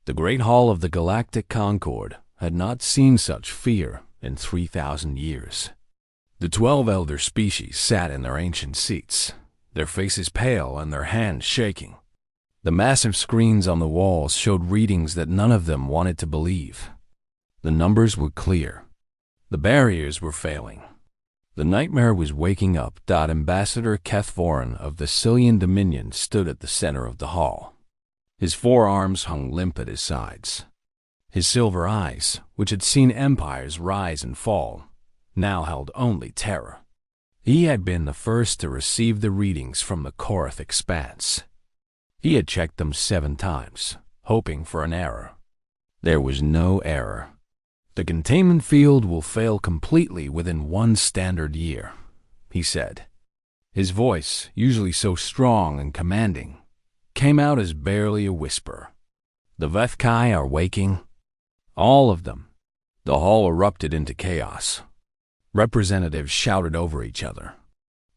The Great Hall of the Galactic Concord had not seen such fear in 3,000 years. The 12 elder species sat in their ancient seats, their faces pale and their hands shaking. The massive screens on the walls showed readings that none of them wanted to believe. The numbers were clear. The barriers were failing. The nightmare was waking up. Ambassador Keth Voren of the Cillian Dominion stood at the center of the hall. His forearms hung limp at his sides. His silver eyes, which had seen empires rise and fall, now held only terror. He had been the first to receive the readings from the Korath expanse. He had checked them 7 times, hoping for an error. There was no error. The containment field will fail completely within 1 standard year, he said. His voice, usually so strong and commanding, came out as barely a whisper. The Vethkai are waking. All of them. The hall erupted into chaos. Representatives shouted over each other.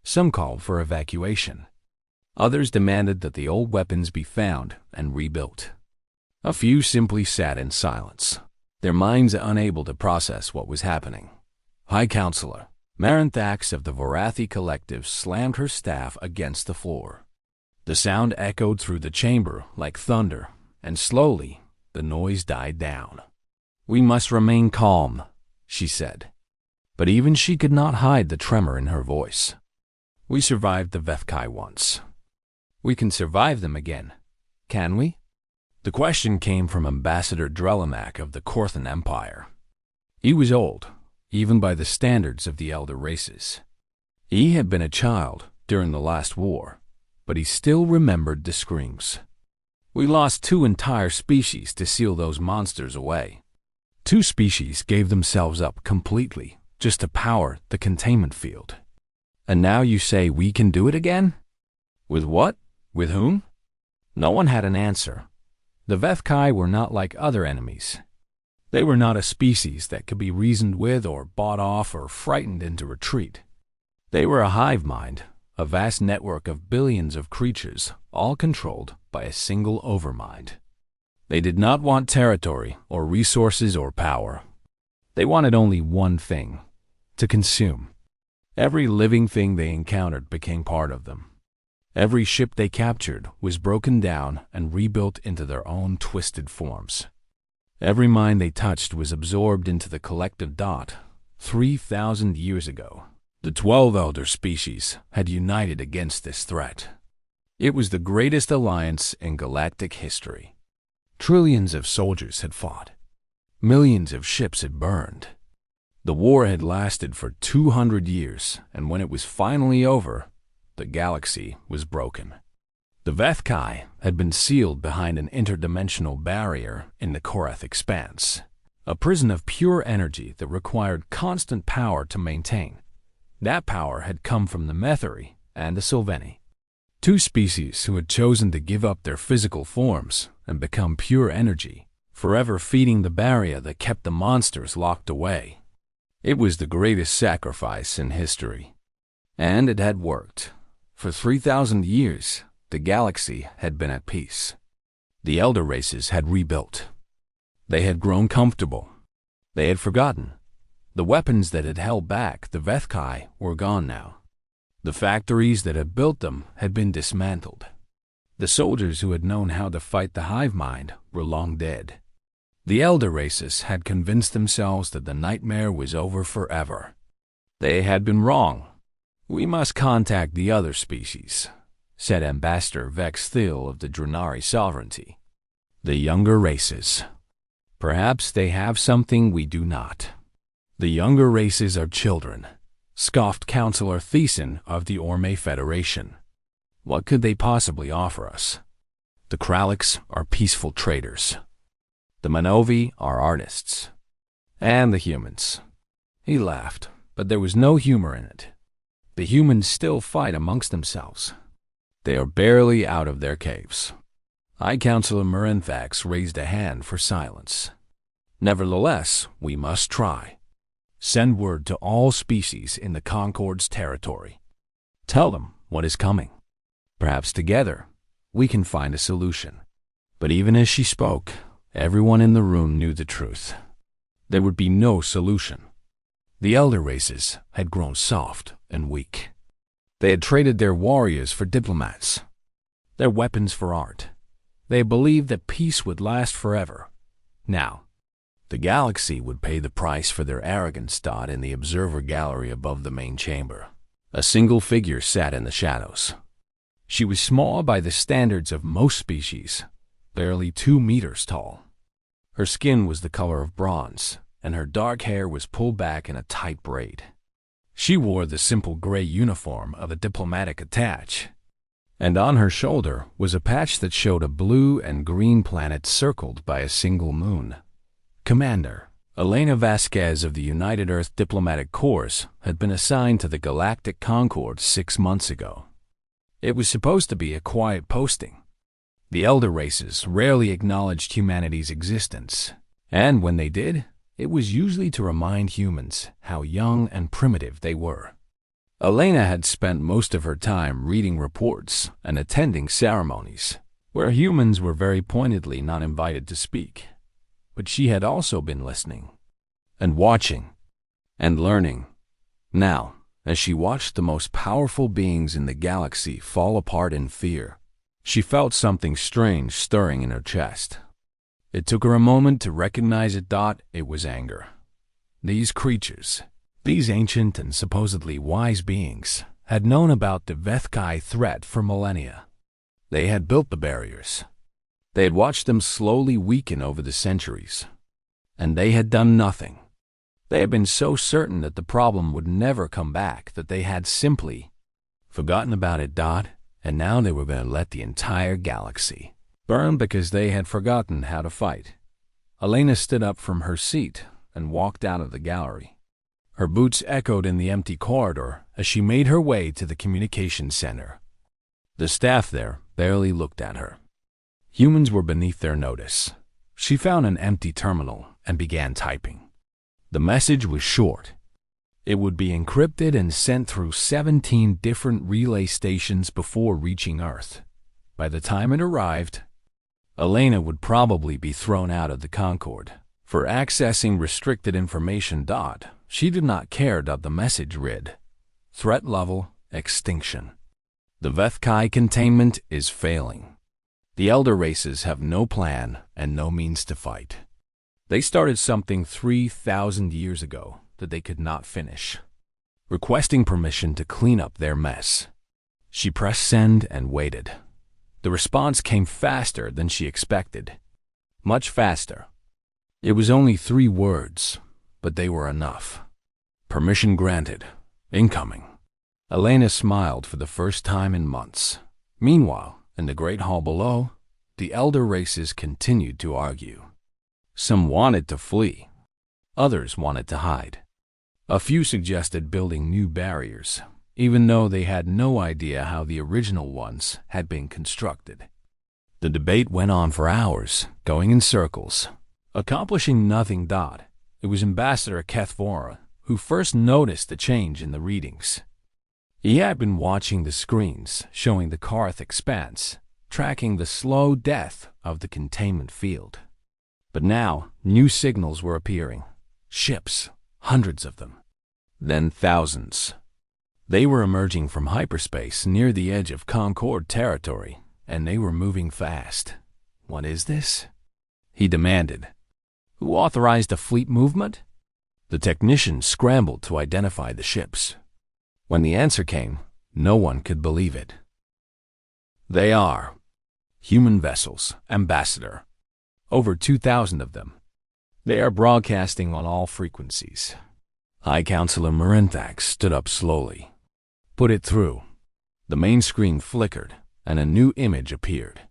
Some called for evacuation. Others demanded that the old weapons be found and rebuilt. A few simply sat in silence, their minds unable to process what was happening. High Counselor Maranthax of the Vorathi Collective slammed her staff against the floor. The sound echoed through the chamber like thunder, and slowly the noise died down. "We must remain calm," she said. But even she could not hide the tremor in her voice. "We survived the Vethkai once. We can survive them again, can we?" The question came from Ambassador Drelimak of the Korthan Empire. He was old, even by the standards of the elder races. He had been a child during the last war, but he still remembered the screams. "We lost 2 entire species to seal those monsters away. 2 species gave themselves up completely just to power the containment field. And now you say we can do it again? With what? With whom?" No one had an answer. The Vethkai were not like other enemies. They were not a species that could be reasoned with or bought off or frightened into retreat. They were a hive mind, a vast network of billions of creatures, all controlled by a single overmind. They did not want territory or resources or power. They wanted only one thing: to consume. Every living thing they encountered became part of them. Every ship they captured was broken down and rebuilt into their own twisted forms. Every mind they touched was absorbed into the collective dot. 3,000 years ago, the 12 elder species had united against this threat. It was the greatest alliance in galactic history. Trillions of soldiers had fought. Millions of ships had burned. The war had lasted for 200 years, and when it was finally over, the galaxy was broken. The Vethkai had been sealed behind an interdimensional barrier in the Korath expanse, a prison of pure energy that required constant power to maintain. That power had come from the Metheri and the Sylveni, 2 species who had chosen to give up their physical forms and become pure energy, forever feeding the barrier that kept the monsters locked away. It was the greatest sacrifice in history. And it had worked. For 3,000 years, the galaxy had been at peace. The elder races had rebuilt. They had grown comfortable. They had forgotten. The weapons that had held back the Vethkai were gone now. The factories that had built them had been dismantled. The soldiers who had known how to fight the hive mind were long dead. The elder races had convinced themselves that the nightmare was over forever. They had been wrong. "We must contact the other species," said Ambassador Vex Thil of the Drenari Sovereignty. "The younger races. Perhaps they have something we do not." "The younger races are children," scoffed Counselor Thiessen of the Orme Federation. "What could they possibly offer us? The Kraliks are peaceful traders. The Manovi are artists. And the humans." He laughed, but there was no humor in it. The humans still fight amongst themselves. They are barely out of their caves. High Counselor Maranthax raised a hand for silence. "Nevertheless, we must try. Send word to all species in the Concord's territory. Tell them what is coming. Perhaps together we can find a solution." But even as she spoke, Everyone in the room knew the truth. There would be no solution. The elder races had grown soft and weak. They had traded their warriors for diplomats, their weapons for art. They believed that peace would last forever. Now, the galaxy would pay the price for their arrogance. In the observer gallery above the main chamber, a single figure sat in the shadows. She was small by the standards of most species, barely 2 meters tall. Her skin was the color of bronze, and her dark hair was pulled back in a tight braid. She wore the simple gray uniform of a diplomatic attaché, and on her shoulder was a patch that showed a blue and green planet circled by a single moon. Commander Elena Vasquez of the United Earth Diplomatic Corps had been assigned to the Galactic Concord 6 months ago. It was supposed to be a quiet posting. The elder races rarely acknowledged humanity's existence, and when they did, it was usually to remind humans how young and primitive they were. Elena had spent most of her time reading reports and attending ceremonies, where humans were very pointedly not invited to speak. But she had also been listening, and watching, and learning. Now, as she watched the most powerful beings in the galaxy fall apart in fear, she felt something strange stirring in her chest. It took her a moment to recognize it. It was anger. These creatures, these ancient and supposedly wise beings, had known about the Vethkai threat for millennia. They had built the barriers. They had watched them slowly weaken over the centuries, and they had done nothing. They had been so certain that the problem would never come back that they had simply forgotten about it. And now they were going to let the entire galaxy burn because they had forgotten how to fight. Elena stood up from her seat and walked out of the gallery. Her boots echoed in the empty corridor as she made her way to the communications center. The staff there barely looked at her. Humans were beneath their notice. She found an empty terminal and began typing. The message was short. It would be encrypted and sent through 17 different relay stations before reaching Earth. By the time it arrived, Elena would probably be thrown out of the Concorde for accessing restricted information. She did not care. The message read, "Threat level, extinction. The Vethkai containment is failing. The elder races have no plan and no means to fight. They started something 3,000 years ago that they could not finish, requesting permission to clean up their mess." She pressed send and waited. The response came faster than she expected. Much faster. It was only 3 words, but they were enough. Permission granted. Incoming. Elena smiled for the first time in months. Meanwhile, in the great hall below, the elder races continued to argue. Some wanted to flee. Others wanted to hide. A few suggested building new barriers, even though they had no idea how the original ones had been constructed. The debate went on for hours, going in circles, accomplishing nothing. It was Ambassador Kethvora who first noticed the change in the readings. He had been watching the screens showing the Karth expanse, tracking the slow death of the containment field. But now, new signals were appearing. Ships, hundreds of them. Then thousands. They were emerging from hyperspace near the edge of Concord territory, and they were moving fast. "What is this?" he demanded. "Who authorized a fleet movement?" The technician scrambled to identify the ships. When the answer came, no one could believe it. "They are human vessels, Ambassador. Over 2,000 of them. They are broadcasting on all frequencies." High Counselor Marinthax stood up slowly. "Put it through." The main screen flickered, and a new image appeared.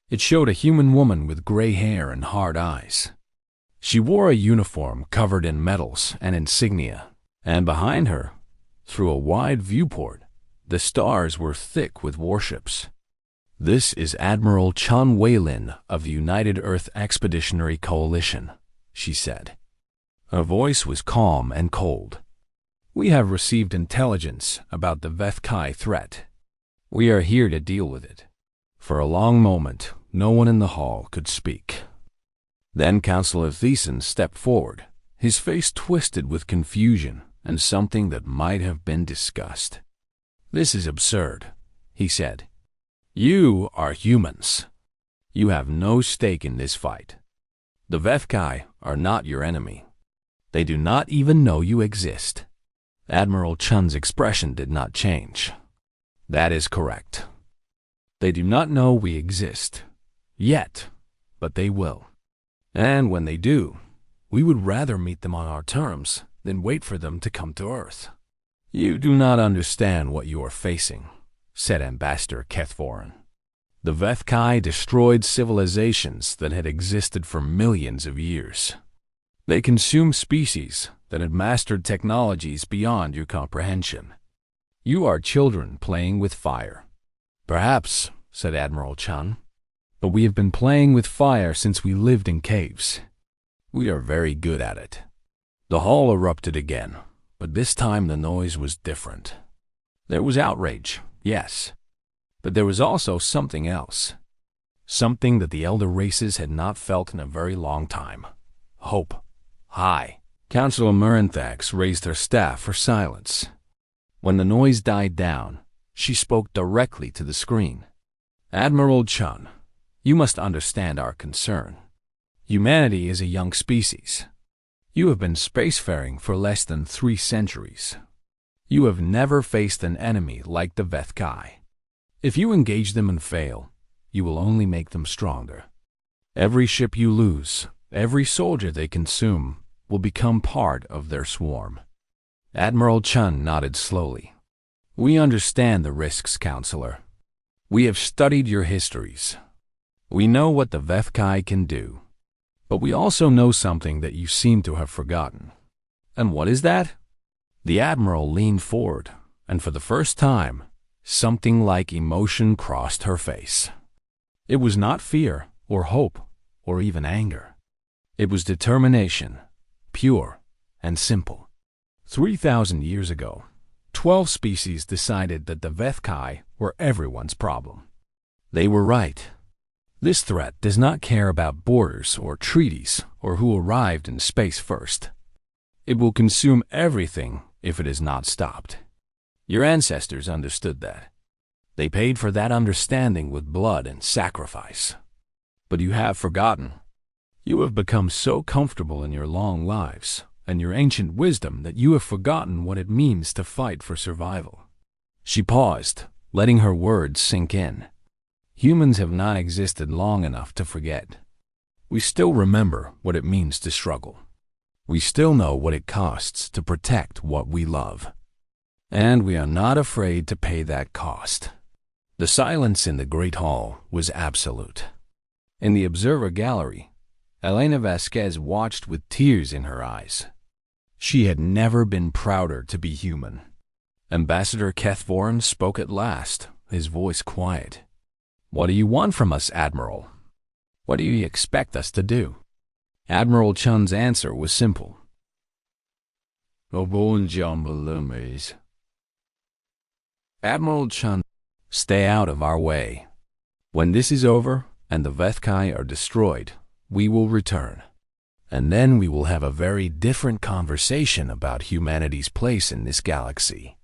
It showed a human woman with gray hair and hard eyes. She wore a uniform covered in medals and insignia, and behind her, through a wide viewport, the stars were thick with warships. "This is Admiral Chun Weilin of the United Earth Expeditionary Coalition," she said. Her voice was calm and cold. "We have received intelligence about the Vethkai threat. We are here to deal with it." For a long moment, no one in the hall could speak. Then Counselor Thiessen stepped forward, his face twisted with confusion and something that might have been disgust. "This is absurd," he said. "You are humans. You have no stake in this fight. The Vethkai are not your enemy. They do not even know you exist." Admiral Chun's expression did not change. "That is correct. They do not know we exist. Yet, but they will. And when they do, we would rather meet them on our terms than wait for them to come to Earth." "You do not understand what you are facing," said Ambassador Kethvorin. "The Vethkai destroyed civilizations that had existed for millions of years. They consumed species that had mastered technologies beyond your comprehension. You are children playing with fire." "Perhaps," said Admiral Chun, "but we have been playing with fire since we lived in caves. We are very good at it." The hall erupted again, but this time the noise was different. There was outrage, yes, but there was also something else. Something that the elder races had not felt in a very long time. Hope. Hi. Councilor Murinthax raised her staff for silence. When the noise died down, she spoke directly to the screen. "Admiral Chun, you must understand our concern. Humanity is a young species. You have been spacefaring for less than 3 centuries. You have never faced an enemy like the Vethkai. If you engage them and fail, you will only make them stronger. Every ship you lose, every soldier they consume, will become part of their swarm." Admiral Chun nodded slowly. "We understand the risks, Counselor. We have studied your histories. We know what the Vethkai can do. But we also know something that you seem to have forgotten." "And what is that?" The Admiral leaned forward, and for the first time, something like emotion crossed her face. It was not fear or hope or even anger. It was determination, pure and simple. 3,000 years ago, 12 species decided that the Vethkai were everyone's problem. They were right. This threat does not care about borders or treaties or who arrived in space first. It will consume everything if it is not stopped. Your ancestors understood that. They paid for that understanding with blood and sacrifice. But you have forgotten. You have become so comfortable in your long lives and your ancient wisdom that you have forgotten what it means to fight for survival." She paused, letting her words sink in. Humans have not existed long enough to forget. We still remember what it means to struggle. We still know what it costs to protect what we love. And we are not afraid to pay that cost. The silence in the Great Hall was absolute. In the observer gallery, Elena Vasquez watched with tears in her eyes. She had never been prouder to be human. Ambassador Kethvorin spoke at last, his voice quiet. "What do you want from us, Admiral? What do you expect us to do?" Admiral Chun's answer was simple. Admiral Chun, stay out of our way. When this is over and the Vethkai are destroyed, we will return. And then we will have a very different conversation about humanity's place in this galaxy.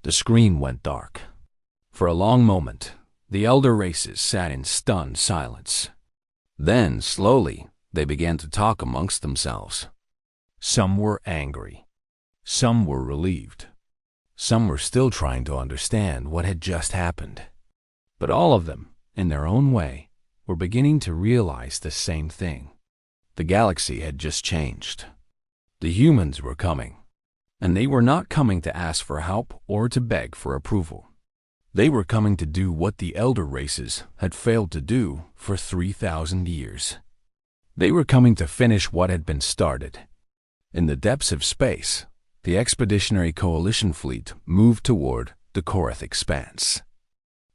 The screen went dark. For a long moment, the elder races sat in stunned silence. Then, slowly, they began to talk amongst themselves. Some were angry. Some were relieved. Some were still trying to understand what had just happened. But all of them, in their own way, were beginning to realize the same thing. The galaxy had just changed. The humans were coming, and they were not coming to ask for help or to beg for approval. They were coming to do what the elder races had failed to do for 3,000 years. They were coming to finish what had been started. In the depths of space, the Expeditionary Coalition fleet moved toward the Korath Expanse.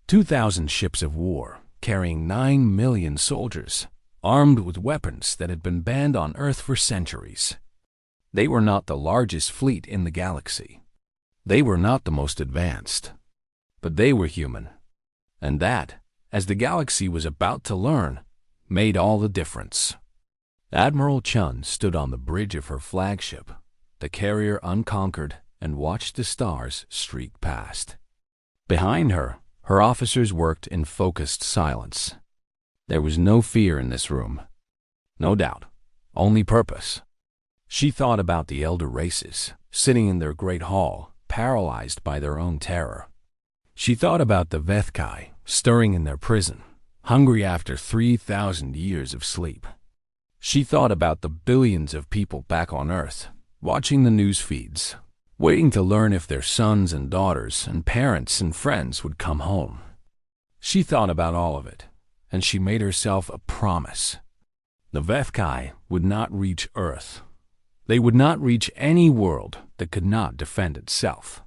2,000 ships of war, carrying 9 million soldiers, armed with weapons that had been banned on Earth for centuries. They were not the largest fleet in the galaxy. They were not the most advanced. But they were human. And that, as the galaxy was about to learn, made all the difference. Admiral Chun stood on the bridge of her flagship, the carrier unconquered, and watched the stars streak past. Behind her, her officers worked in focused silence. There was no fear in this room. No doubt, only purpose. She thought about the elder races, sitting in their great hall, paralyzed by their own terror. She thought about the Vethkai, stirring in their prison, hungry after 3,000 years of sleep. She thought about the billions of people back on Earth, watching the news feeds, waiting to learn if their sons and daughters and parents and friends would come home. She thought about all of it, and she made herself a promise. The Vethkai would not reach Earth. They would not reach any world that could not defend itself.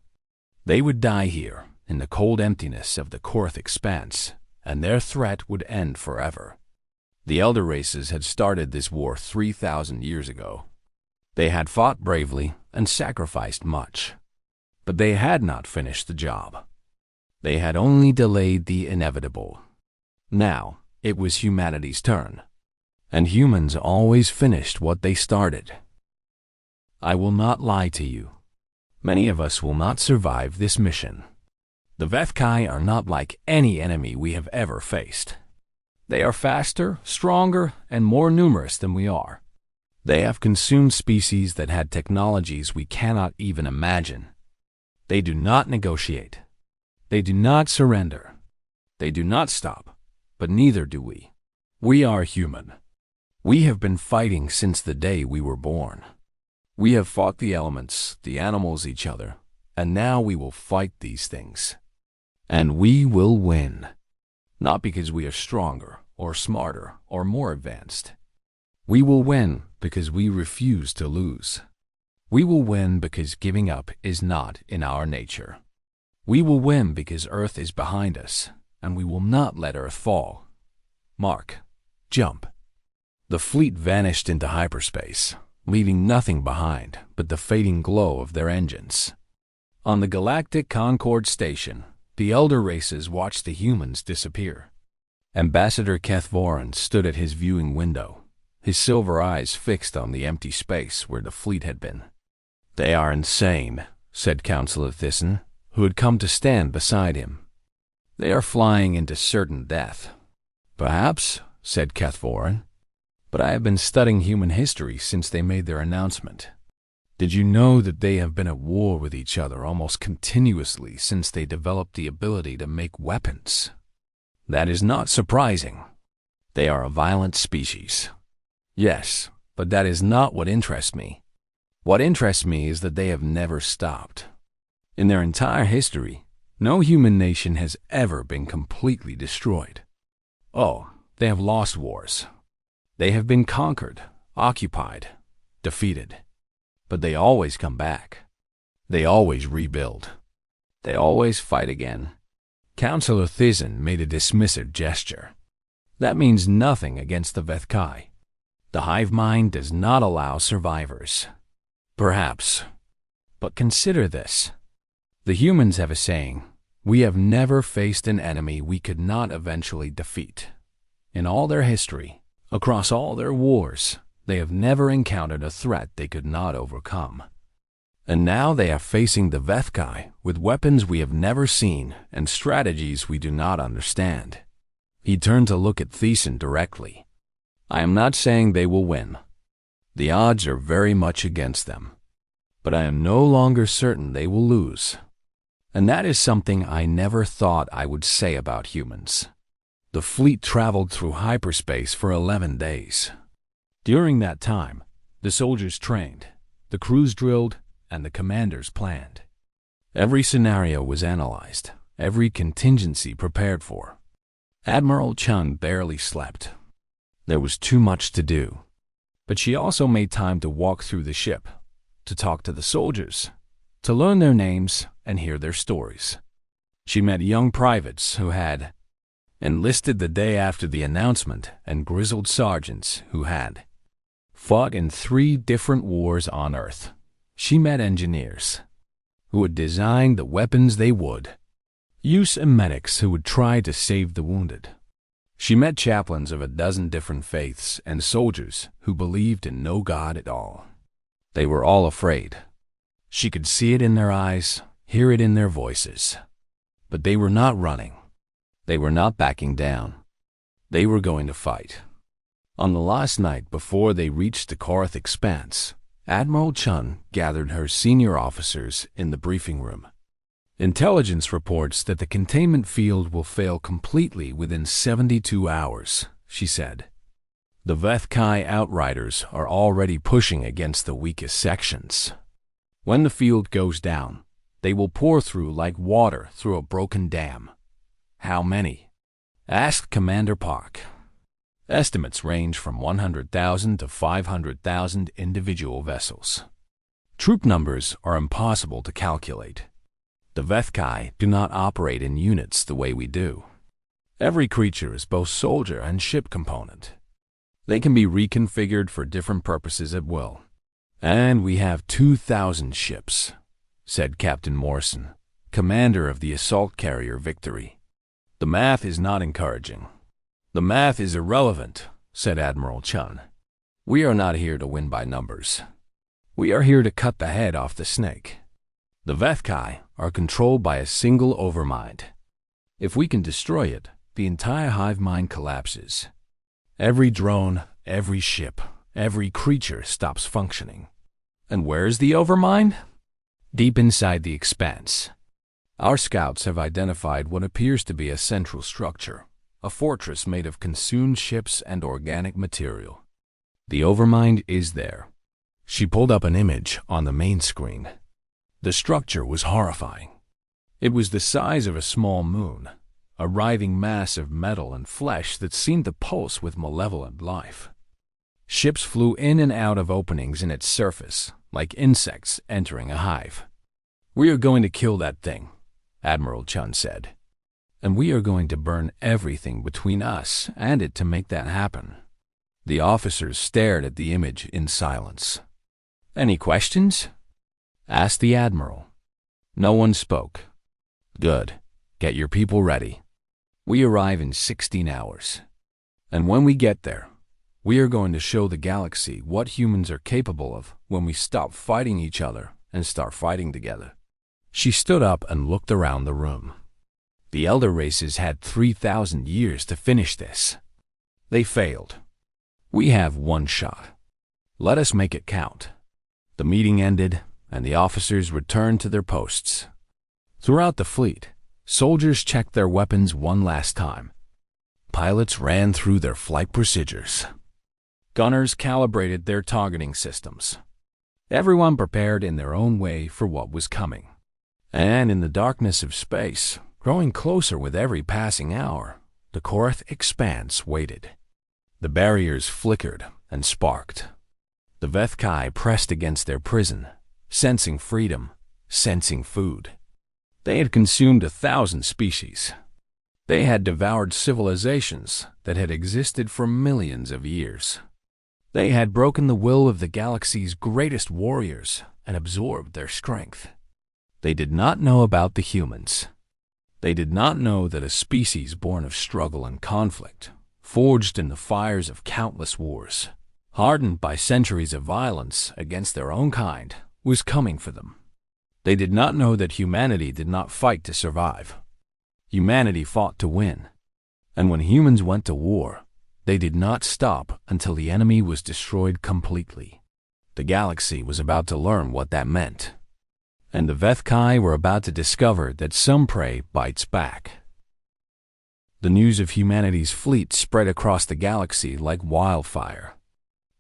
They would die here, in the cold emptiness of the Korth expanse, and their threat would end forever. The elder races had started this war 3,000 years ago. They had fought bravely and sacrificed much. But they had not finished the job. They had only delayed the inevitable. Now, it was humanity's turn. And humans always finished what they started. I will not lie to you. Many of us will not survive this mission. The Vethkai are not like any enemy we have ever faced. They are faster, stronger, and more numerous than we are. They have consumed species that had technologies we cannot even imagine. They do not negotiate. They do not surrender. They do not stop, but neither do we. We are human. We have been fighting since the day we were born. We have fought the elements, the animals, each other, and now we will fight these things. And we will win. Not because we are stronger, or smarter, or more advanced. We will win because we refuse to lose. We will win because giving up is not in our nature. We will win because Earth is behind us, and we will not let Earth fall. Mark, jump. The fleet vanished into hyperspace, leaving nothing behind but the fading glow of their engines. On the Galactic Concord station, the elder races watched the humans disappear. Ambassador Kethvorin stood at his viewing window, his silver eyes fixed on the empty space where the fleet had been. "They are insane," said Councillor Thyssen, who had come to stand beside him. "They are flying into certain death." "Perhaps," said Kethvorin, "but I have been studying human history since they made their announcement. Did you know that they have been at war with each other almost continuously since they developed the ability to make weapons? That is not surprising. They are a violent species. Yes, but that is not what interests me. What interests me is that they have never stopped. In their entire history, no human nation has ever been completely destroyed. Oh, they have lost wars. They have been conquered, occupied, defeated. But they always come back. They always rebuild. They always fight again." Councillor Thyssen made a dismissive gesture. "That means nothing against the Vethkai. The hive mind does not allow survivors." "Perhaps. But consider this. The humans have a saying, 'We have never faced an enemy we could not eventually defeat.' In all their history, across all their wars, they have never encountered a threat they could not overcome. And now they are facing the Vethkai with weapons we have never seen and strategies we do not understand." He turned to look at Thyssen directly. "I am not saying they will win. The odds are very much against them. But I am no longer certain they will lose. And that is something I never thought I would say about humans." The fleet traveled through hyperspace for 11 days. During that time, the soldiers trained, the crews drilled, and the commanders planned. Every scenario was analyzed, every contingency prepared for. Admiral Chun barely slept. There was too much to do. But she also made time to walk through the ship, to talk to the soldiers, to learn their names and hear their stories. She met young privates who had enlisted the day after the announcement and grizzled sergeants who had fought in 3 different wars on Earth. She met engineers who would design the weapons they would use and medics who would try to save the wounded. She met chaplains of a dozen different faiths and soldiers who believed in no God at all. They were all afraid. She could see it in their eyes, hear it in their voices. But they were not running. They were not backing down. They were going to fight. On the last night before they reached the Korath Expanse, Admiral Chun gathered her senior officers in the briefing room. Intelligence reports that the containment field will fail completely within 72 hours, she said. The Vethkai Outriders are already pushing against the weakest sections. When the field goes down, they will pour through like water through a broken dam. How many? Asked Commander Park. Estimates range from 100,000 to 500,000 individual vessels. Troop numbers are impossible to calculate. The Vethkai do not operate in units the way we do. Every creature is both soldier and ship component. They can be reconfigured for different purposes at will. And we have 2,000 ships, said Captain Morrison, commander of the assault carrier Victory. The math is not encouraging. The math is irrelevant, said Admiral Chun. We are not here to win by numbers. We are here to cut the head off the snake. The Vethkai are controlled by a single overmind. If we can destroy it, the entire hive mind collapses. Every drone, every ship, every creature stops functioning. And where is the overmind? Deep inside the expanse. Our scouts have identified what appears to be a central structure, a fortress made of consumed ships and organic material. The overmind is there. She pulled up an image on the main screen. The structure was horrifying. It was the size of a small moon, a writhing mass of metal and flesh that seemed to pulse with malevolent life. Ships flew in and out of openings in its surface, like insects entering a hive. We are going to kill that thing, Admiral Chun said. And we are going to burn everything between us and it to make that happen. The officers stared at the image in silence. Any questions? Asked the Admiral. No one spoke. Good. Get your people ready. We arrive in 16 hours. And when we get there, we are going to show the galaxy what humans are capable of when we stop fighting each other and start fighting together. She stood up and looked around the room. The elder races had 3,000 years to finish this. They failed. We have one shot. Let us make it count. The meeting ended, and the officers returned to their posts. Throughout the fleet, soldiers checked their weapons one last time. Pilots ran through their flight procedures. Gunners calibrated their targeting systems. Everyone prepared in their own way for what was coming. And in the darkness of space, growing closer with every passing hour, the Korath Expanse waited. The barriers flickered and sparked. The Vethkai pressed against their prison, sensing freedom, sensing food. They had consumed 1,000 species. They had devoured civilizations that had existed for millions of years. They had broken the will of the galaxy's greatest warriors and absorbed their strength. They did not know about the humans. They did not know that a species born of struggle and conflict, forged in the fires of countless wars, hardened by centuries of violence against their own kind, was coming for them. They did not know that humanity did not fight to survive. Humanity fought to win. And when humans went to war, they did not stop until the enemy was destroyed completely. The galaxy was about to learn what that meant. And the Vethkai were about to discover that some prey bites back. The news of humanity's fleet spread across the galaxy like wildfire.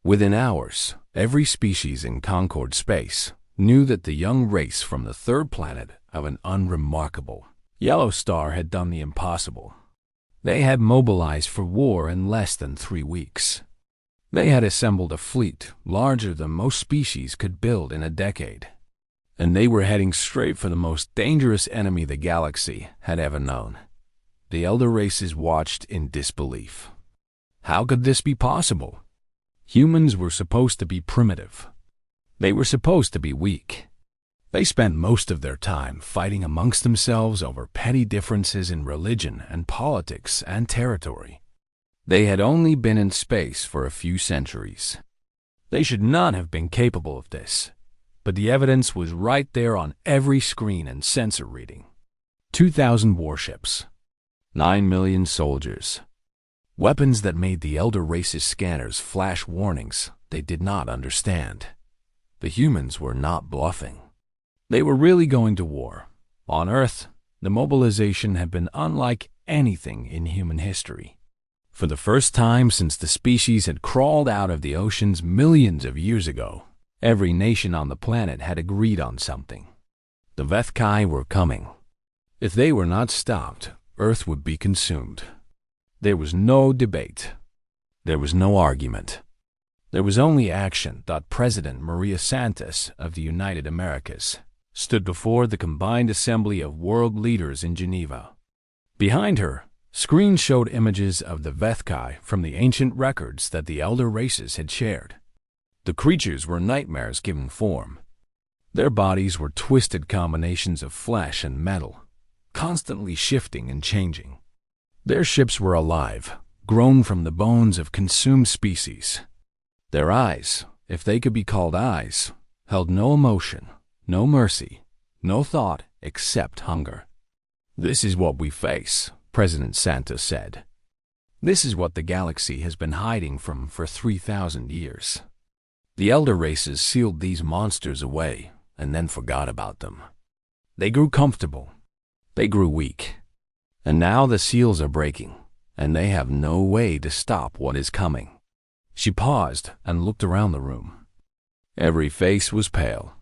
Within hours, every species in Concord space knew that the young race from the third planet of an unremarkable yellow star had done the impossible. They had mobilized for war in less than 3 weeks. They had assembled a fleet larger than most species could build in a decade. And they were heading straight for the most dangerous enemy the galaxy had ever known. The elder races watched in disbelief. How could this be possible? Humans were supposed to be primitive. They were supposed to be weak. They spent most of their time fighting amongst themselves over petty differences in religion and politics and territory. They had only been in space for a few centuries. They should not have been capable of this, but the evidence was right there on every screen and sensor reading. 2,000 warships, 9 million soldiers, weapons that made the elder race's scanners flash warnings they did not understand. The humans were not bluffing. They were really going to war. On Earth, the mobilization had been unlike anything in human history. For the first time since the species had crawled out of the oceans millions of years ago, every nation on the planet had agreed on something. The Vethkai were coming. If they were not stopped, Earth would be consumed. There was no debate. There was no argument. There was only action. President Maria Santos of the United Americas stood before the combined assembly of world leaders in Geneva. Behind her, screens showed images of the Vethkai from the ancient records that the elder races had shared. The creatures were nightmares given form. Their bodies were twisted combinations of flesh and metal, constantly shifting and changing. Their ships were alive, grown from the bones of consumed species. Their eyes, if they could be called eyes, held no emotion, no mercy, no thought except hunger. "This is what we face," President Santos said. "This is what the galaxy has been hiding from for 3,000 years. The elder races sealed these monsters away and then forgot about them. They grew comfortable. They grew weak. And now the seals are breaking, and they have no way to stop what is coming." She paused and looked around the room. Every face was pale.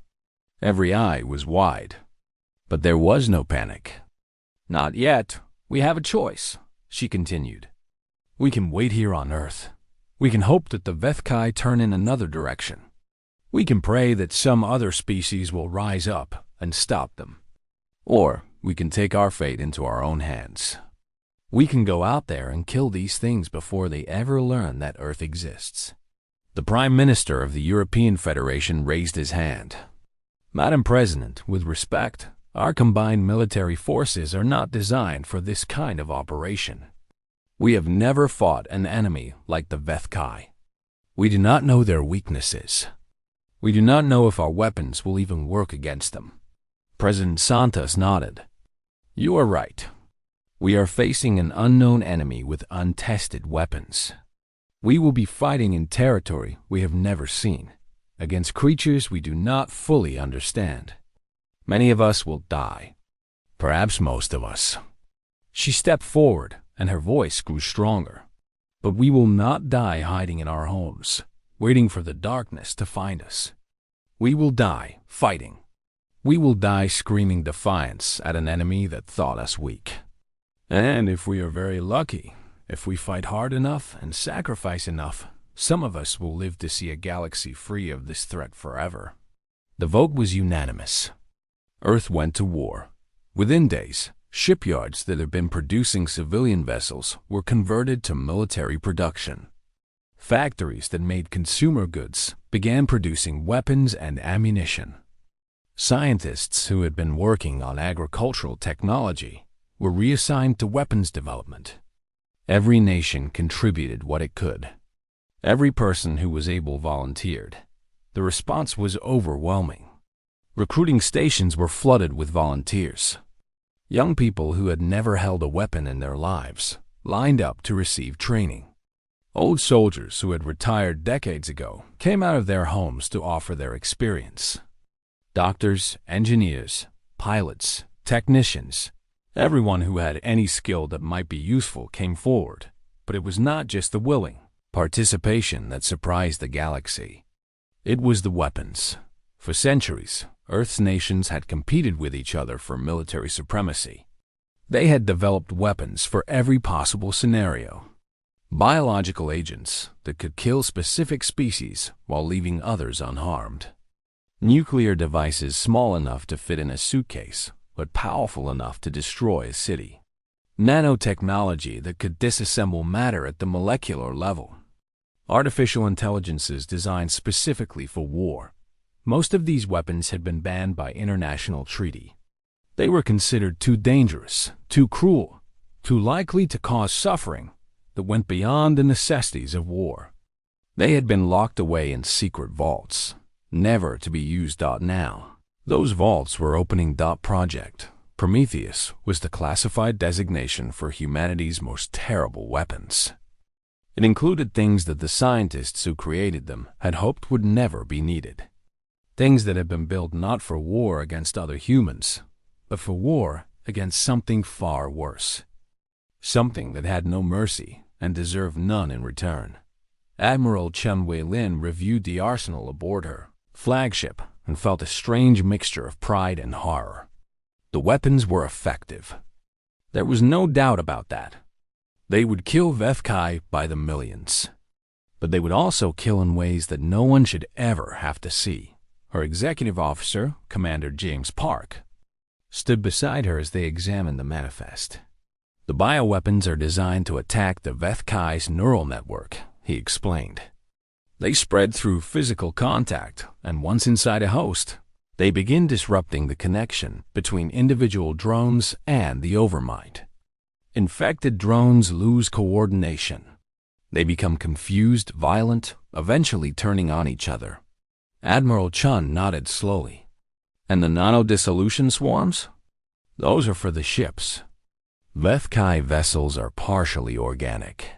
Every eye was wide. But there was no panic. "Not yet. We have a choice," she continued. "We can wait here on Earth. We can hope that the Vethkai turn in another direction. We can pray that some other species will rise up and stop them. Or we can take our fate into our own hands. We can go out there and kill these things before they ever learn that Earth exists." The Prime Minister of the European Federation raised his hand. "Madam President, with respect, our combined military forces are not designed for this kind of operation. We have never fought an enemy like the Vethkai. We do not know their weaknesses. We do not know if our weapons will even work against them." President Santos nodded. "You are right. We are facing an unknown enemy with untested weapons. We will be fighting in territory we have never seen, against creatures we do not fully understand. Many of us will die. Perhaps most of us." She stepped forward, and her voice grew stronger. "But we will not die hiding in our homes, waiting for the darkness to find us. We will die fighting. We will die screaming defiance at an enemy that thought us weak. And if we are very lucky, if we fight hard enough and sacrifice enough, some of us will live to see a galaxy free of this threat forever." The vote was unanimous. Earth went to war. Within days, shipyards that had been producing civilian vessels were converted to military production. Factories that made consumer goods began producing weapons and ammunition. Scientists who had been working on agricultural technology were reassigned to weapons development. Every nation contributed what it could. Every person who was able volunteered. The response was overwhelming. Recruiting stations were flooded with volunteers. Young people who had never held a weapon in their lives lined up to receive training. Old soldiers who had retired decades ago came out of their homes to offer their experience. Doctors, engineers, pilots, technicians, everyone who had any skill that might be useful came forward. But it was not just the willing participation that surprised the galaxy. It was the weapons. For centuries, Earth's nations had competed with each other for military supremacy. They had developed weapons for every possible scenario. Biological agents that could kill specific species while leaving others unharmed. Nuclear devices small enough to fit in a suitcase, but powerful enough to destroy a city. Nanotechnology that could disassemble matter at the molecular level. Artificial intelligences designed specifically for war. Most of these weapons had been banned by international treaty. They were considered too dangerous, too cruel, too likely to cause suffering. that went beyond the necessities of war. They had been locked away in secret vaults, never to be used. Now, those vaults were opening. Project Prometheus was the classified designation for humanity's most terrible weapons. It included things that the scientists who created them had hoped would never be needed. Things that had been built not for war against other humans, but for war against something far worse. Something that had no mercy and deserved none in return. Admiral Chen Wei-lin reviewed the arsenal aboard her flagship and felt a strange mixture of pride and horror. The weapons were effective. There was no doubt about that. They would kill Vethkai by the millions. But they would also kill in ways that no one should ever have to see. Her executive officer, Commander James Park, stood beside her as they examined the manifest. The bioweapons are designed to attack the Vethkai's neural network, he explained. They spread through physical contact, and once inside a host, they begin disrupting the connection between individual drones and the overmind. Infected drones lose coordination. They become confused, violent, eventually turning on each other. Admiral Chun nodded slowly. And the nano-dissolution swarms? Those are for the ships. Vethkai vessels are partially organic.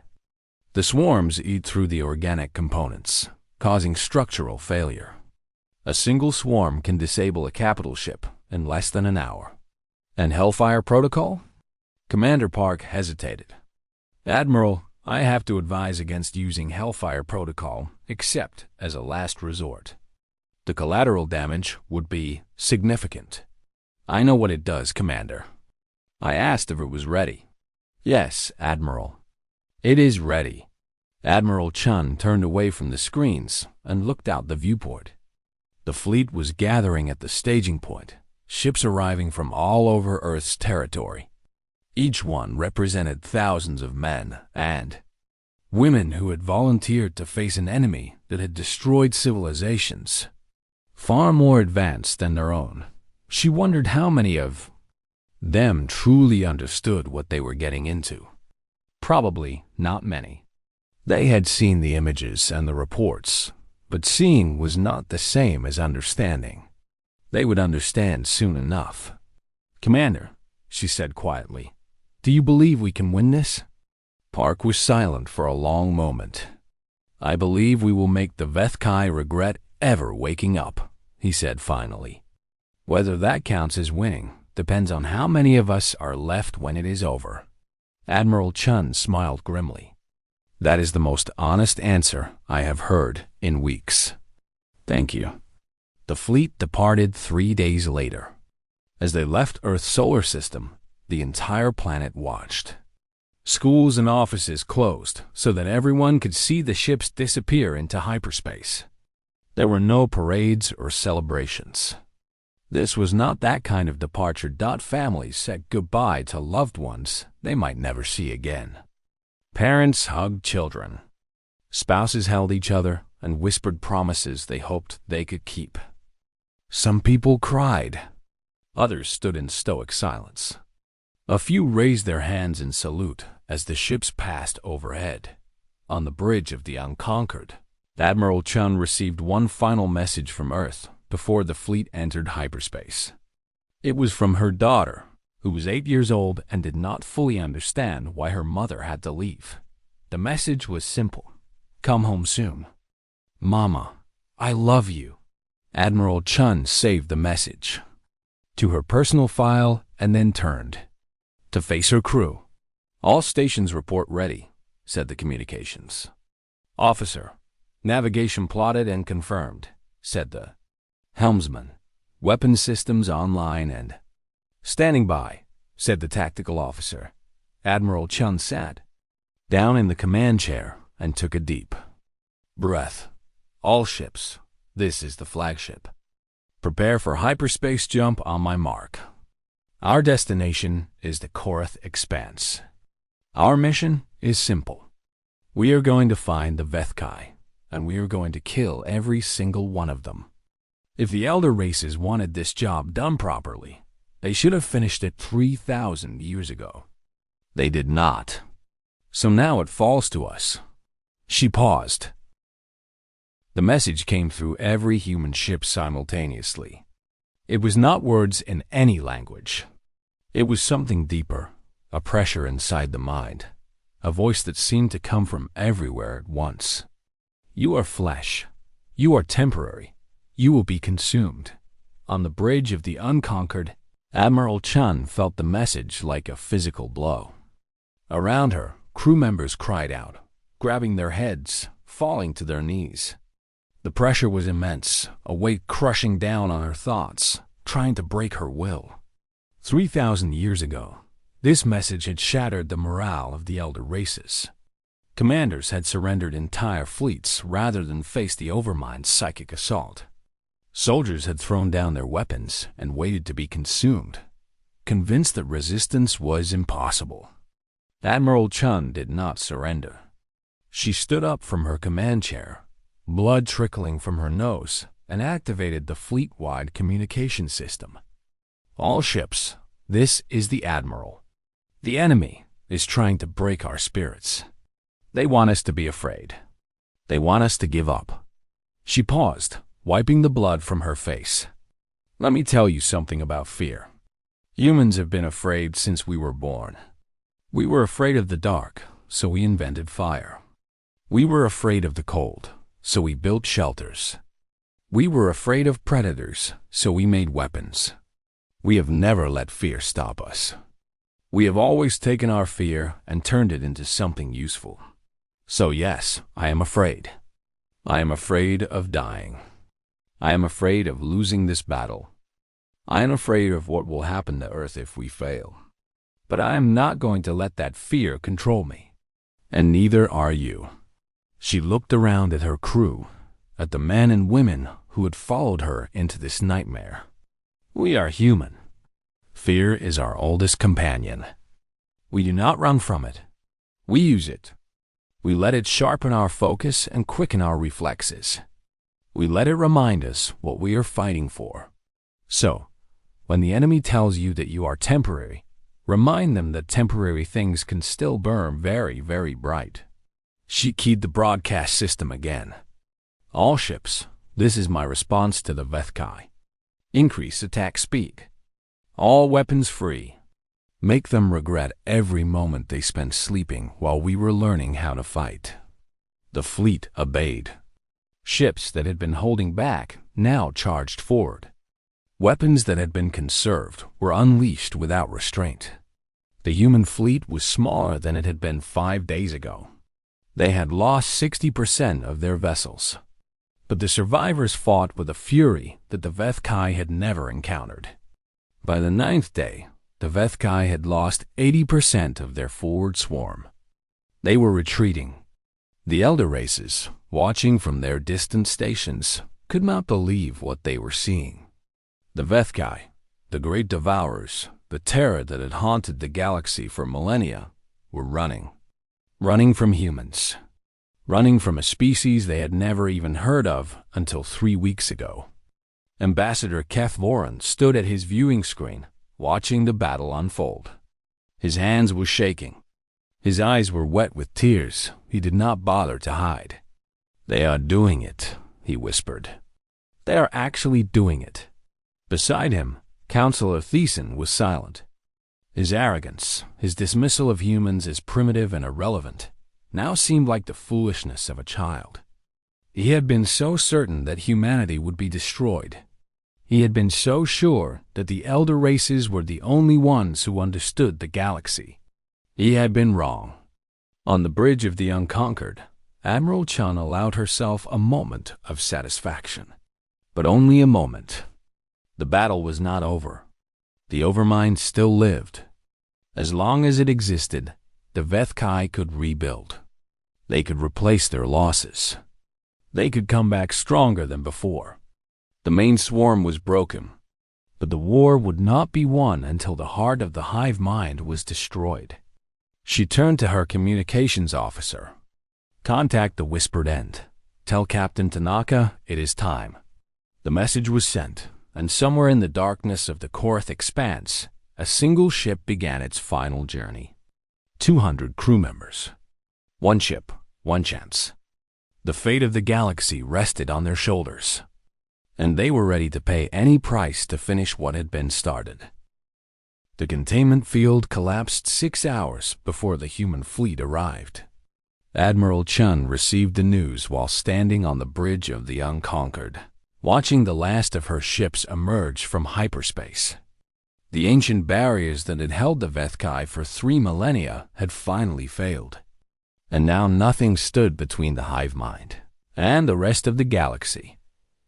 The swarms eat through the organic components, causing structural failure. A single swarm can disable a capital ship in less than an hour. And Hellfire Protocol? Commander Park hesitated. Admiral, I have to advise against using Hellfire Protocol except as a last resort. The collateral damage would be significant. I know what it does, Commander. I asked if it was ready. Yes, Admiral. It is ready. Admiral Chun turned away from the screens and looked out the viewport. The fleet was gathering at the staging point, ships arriving from all over Earth's territory. Each one represented thousands of men and women who had volunteered to face an enemy that had destroyed civilizations, far more advanced than their own. She wondered how many of them truly understood what they were getting into. Probably not many. They had seen the images and the reports, but seeing was not the same as understanding. They would understand soon enough. Commander, she said quietly, do you believe we can win this? Park was silent for a long moment. I believe we will make the Vethkai regret ever waking up, he said finally. Whether that counts as winning depends on how many of us are left when it is over. Admiral Chun smiled grimly. That is the most honest answer I have heard in weeks. Thank you. The fleet departed 3 days later. As they left Earth's solar system, the entire planet watched. Schools and offices closed so that everyone could see the ships disappear into hyperspace. There were no parades or celebrations. This was not that kind of departure. Families said goodbye to loved ones they might never see again. Parents hugged children. Spouses held each other and whispered promises they hoped they could keep. Some people cried. Others stood in stoic silence. A few raised their hands in salute as the ships passed overhead. On the bridge of the Unconquered, Admiral Chun received one final message from Earth before the fleet entered hyperspace. It was from her daughter, who was 8 years old and did not fully understand why her mother had to leave. The message was simple. Come home soon. Mama, I love you. Admiral Chun saved the message to her personal file and then turned to face her crew. All stations report ready, said the communications. Officer, navigation plotted and confirmed, said the helmsman. Weapon systems online and standing by, said the tactical officer. Admiral Chun sat down in the command chair and took a deep breath. All ships, this is the flagship. Prepare for hyperspace jump on my mark. Our destination is the Korath Expanse. Our mission is simple. We are going to find the Vethkai, and we are going to kill every single one of them. If the elder races wanted this job done properly, they should have finished it 3,000 years ago. They did not. So now it falls to us. She paused. The message came through every human ship simultaneously. It was not words in any language. It was something deeper, a pressure inside the mind, a voice that seemed to come from everywhere at once. You are flesh. You are temporary. You will be consumed. On the bridge of the Unconquered, Admiral Chun felt the message like a physical blow. Around her, crew members cried out, grabbing their heads, falling to their knees. The pressure was immense, a weight crushing down on her thoughts, trying to break her will. 3,000 years ago, this message had shattered the morale of the elder races. Commanders had surrendered entire fleets rather than face the Overmind's psychic assault. Soldiers had thrown down their weapons and waited to be consumed, convinced that resistance was impossible. Admiral Chun did not surrender. She stood up from her command chair, blood trickling from her nose, and activated the fleet-wide communication system. All ships, this is the Admiral. The enemy is trying to break our spirits. They want us to be afraid. They want us to give up. She paused, wiping the blood from her face. Let me tell you something about fear. Humans have been afraid since we were born. We were afraid of the dark, so we invented fire. We were afraid of the cold, so we built shelters. We were afraid of predators, so we made weapons. We have never let fear stop us. We have always taken our fear and turned it into something useful. So yes, I am afraid. I am afraid of dying. I am afraid of losing this battle. I am afraid of what will happen to Earth if we fail. But I am not going to let that fear control me. And neither are you. She looked around at her crew, at the men and women who had followed her into this nightmare. We are human. Fear is our oldest companion. We do not run from it. We use it. We let it sharpen our focus and quicken our reflexes. We let it remind us what we are fighting for. So, when the enemy tells you that you are temporary, remind them that temporary things can still burn very, very bright. She keyed the broadcast system again. All ships, this is my response to the Vethkai. Increase attack speed. All weapons free. Make them regret every moment they spent sleeping while we were learning how to fight. The fleet obeyed. Ships that had been holding back now charged forward. Weapons that had been conserved were unleashed without restraint. The human fleet was smaller than it had been 5 days ago. They had lost 60% of their vessels. But the survivors fought with a fury that the Vethkai had never encountered. By the 9th day, the Vethkai had lost 80% of their forward swarm. They were retreating. The elder races, watching from their distant stations, could not believe what they were seeing. The Vethkai, the great devourers, the terror that had haunted the galaxy for millennia, were running. Running from humans. Running from a species they had never even heard of until 3 weeks ago. Ambassador Keth Voran stood at his viewing screen, watching the battle unfold. His hands were shaking. His eyes were wet with tears he did not bother to hide. They are doing it, he whispered. They are actually doing it. Beside him, Counselor Thiessen was silent. His arrogance, his dismissal of humans as primitive and irrelevant, now seemed like the foolishness of a child. He had been so certain that humanity would be destroyed. He had been so sure that the elder races were the only ones who understood the galaxy. He had been wrong. On the bridge of the Unconquered, Admiral Chun allowed herself a moment of satisfaction. But only a moment. The battle was not over. The Overmind still lived. As long as it existed, the Vethkai could rebuild. They could replace their losses. They could come back stronger than before. The main swarm was broken, but the war would not be won until the heart of the hive mind was destroyed. She turned to her communications officer. Contact the whispered end. Tell Captain Tanaka it is time. The message was sent, and somewhere in the darkness of the Korath expanse, a single ship began its final journey. 200 crew members, One ship, one chance. The fate of the galaxy rested on their shoulders, and they were ready to pay any price to finish what had been started. The containment field collapsed 6 hours before the human fleet arrived. Admiral Chun received the news while standing on the bridge of the Unconquered, watching the last of her ships emerge from hyperspace. The ancient barriers that had held the Vethkai for 3 millennia had finally failed, and now nothing stood between the hive mind and the rest of the galaxy.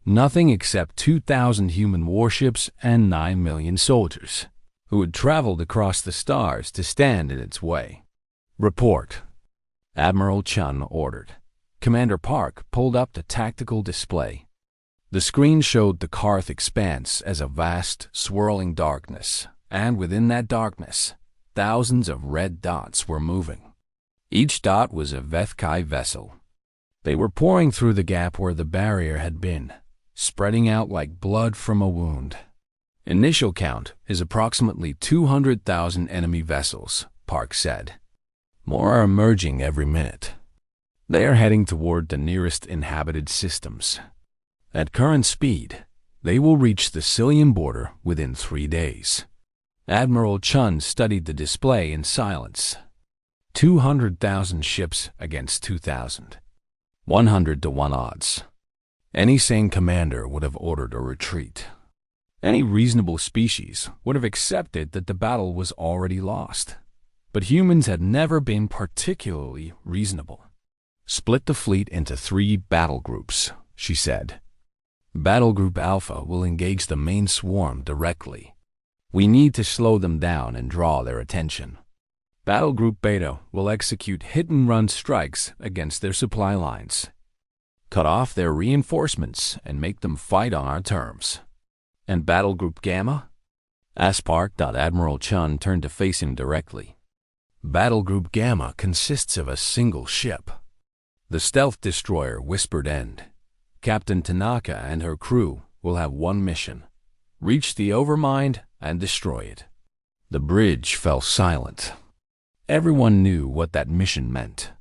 Nothing except 2,000 human warships and 9 million soldiers, who had traveled across the stars to stand in its way. "Report," Admiral Chun ordered. Commander Park pulled up the tactical display. The screen showed the Karth expanse as a vast, swirling darkness, and within that darkness, thousands of red dots were moving. Each dot was a Vethkai vessel. They were pouring through the gap where the barrier had been, spreading out like blood from a wound. "Initial count is approximately 200,000 enemy vessels," Park said. "More are emerging every minute. They are heading toward the nearest inhabited systems. At current speed, they will reach the Cillian border within 3 days." Admiral Chun studied the display in silence. 200,000 ships against 2,000. 100 to 1 odds. Any sane commander would have ordered a retreat. Any reasonable species would have accepted that the battle was already lost. But humans had never been particularly reasonable. "Split the fleet into 3 battle groups," she said. "Battle Group Alpha will engage the main swarm directly. We need to slow them down and draw their attention. Battle Group Beta will execute hit-and-run strikes against their supply lines. Cut off their reinforcements and make them fight on our terms." "And Battle Group Gamma?" asked Park. Admiral Chun turned to face him directly. "Battle Group Gamma consists of a single ship. The stealth destroyer Whispered End. Captain Tanaka and her crew will have one mission: reach the Overmind and destroy it." The bridge fell silent. Everyone knew what that mission meant.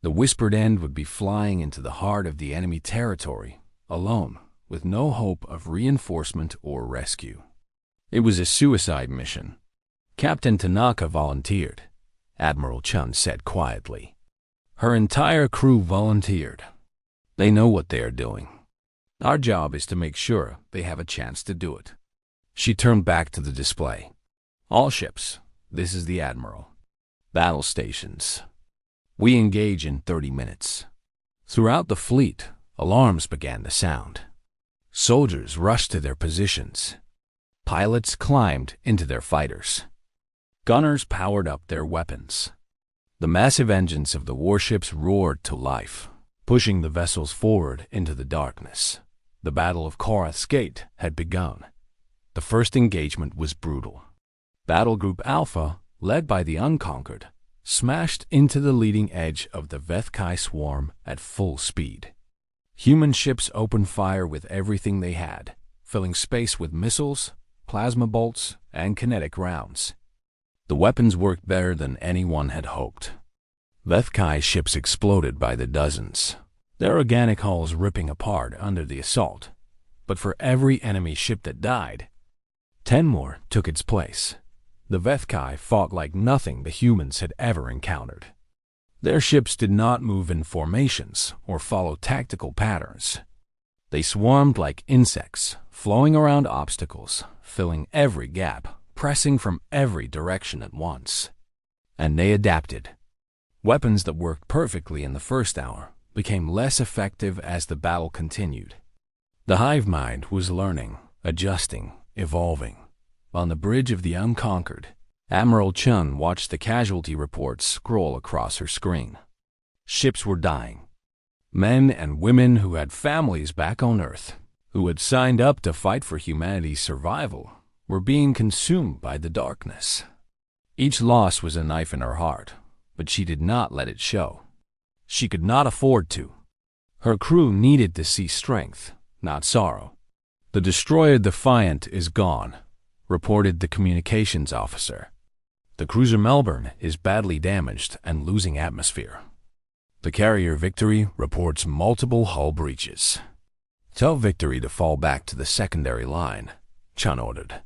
The Whispered End would be flying into the heart of the enemy territory, alone, with no hope of reinforcement or rescue. It was a suicide mission. Captain Tanaka volunteered, Admiral Chun said quietly. Her entire crew volunteered. They know what they are doing. Our job is to make sure they have a chance to do it. She turned back to the display. "All ships, this is the Admiral. Battle stations. We engage in 30 minutes. Throughout the fleet, alarms began to sound. Soldiers rushed to their positions. Pilots climbed into their fighters. Gunners powered up their weapons. The massive engines of the warships roared to life, pushing the vessels forward into the darkness. The Battle of Korath's Gate had begun. The first engagement was brutal. Battle Group Alpha, led by the Unconquered, smashed into the leading edge of the Vethkai swarm at full speed. Human ships opened fire with everything they had, filling space with missiles, plasma bolts, and kinetic rounds. The weapons worked better than anyone had hoped. Vethkai ships exploded by the dozens, their organic hulls ripping apart under the assault. But for every enemy ship that died, 10 more took its place. The Vethkai fought like nothing the humans had ever encountered. Their ships did not move in formations or follow tactical patterns. They swarmed like insects, flowing around obstacles, filling every gap, pressing from every direction at once. And they adapted. Weapons that worked perfectly in the first hour became less effective as the battle continued. The hive mind was learning, adjusting, evolving. On the bridge of the Unconquered, Admiral Chun watched the casualty reports scroll across her screen. Ships were dying. Men and women who had families back on Earth, who had signed up to fight for humanity's survival, were being consumed by the darkness. Each loss was a knife in her heart, but she did not let it show. She could not afford to. Her crew needed to see strength, not sorrow. "The destroyer Defiant is gone," reported the communications officer. "The cruiser Melbourne is badly damaged and losing atmosphere. The carrier Victory reports multiple hull breaches. Tell Victory to fall back to the secondary line, Chun ordered.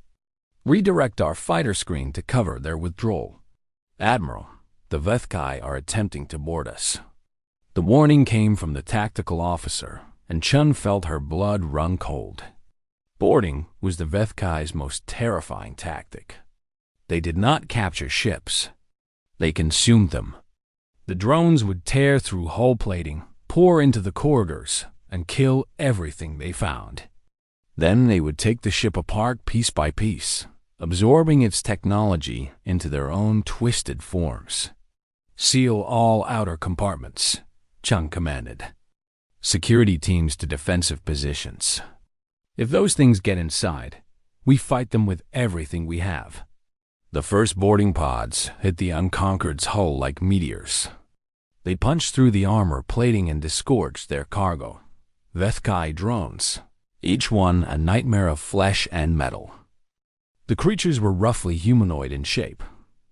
Redirect our fighter screen to cover their withdrawal. Admiral, the Vethkai are attempting to board us. The warning came from the tactical officer, and Chun felt her blood run cold. Boarding was the Vethkai's most terrifying tactic. They did not capture ships. They consumed them. The drones would tear through hull plating, pour into the corridors, and kill everything they found. Then they would take the ship apart piece by piece, absorbing its technology into their own twisted forms. Seal all outer compartments, Chung commanded. Security teams to defensive positions. If those things get inside, we fight them with everything we have. The first boarding pods hit the Unconquered's hull like meteors. They punched through the armor plating and disgorged their cargo. Vethkai drones, each one a nightmare of flesh and metal. The creatures were roughly humanoid in shape,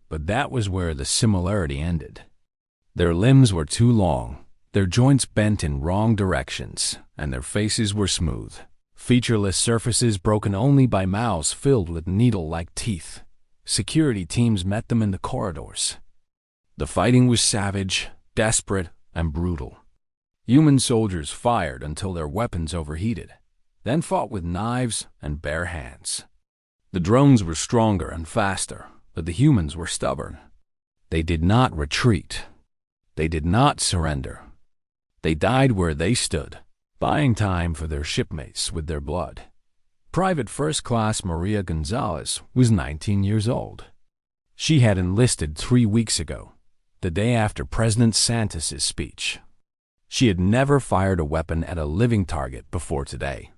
but that was where the similarity ended. Their limbs were too long, their joints bent in wrong directions, and their faces were smooth. Featureless surfaces broken only by mouths filled with needle-like teeth. Security teams met them in the corridors. The fighting was savage, desperate, and brutal. Human soldiers fired until their weapons overheated, then fought with knives and bare hands. The drones were stronger and faster, but the humans were stubborn. They did not retreat. They did not surrender. They died where they stood, buying time for their shipmates with their blood. Private First Class Maria Gonzalez was 19 years old. She had enlisted 3 weeks ago, the day after President Santos's speech. She had never fired a weapon at a living target before today.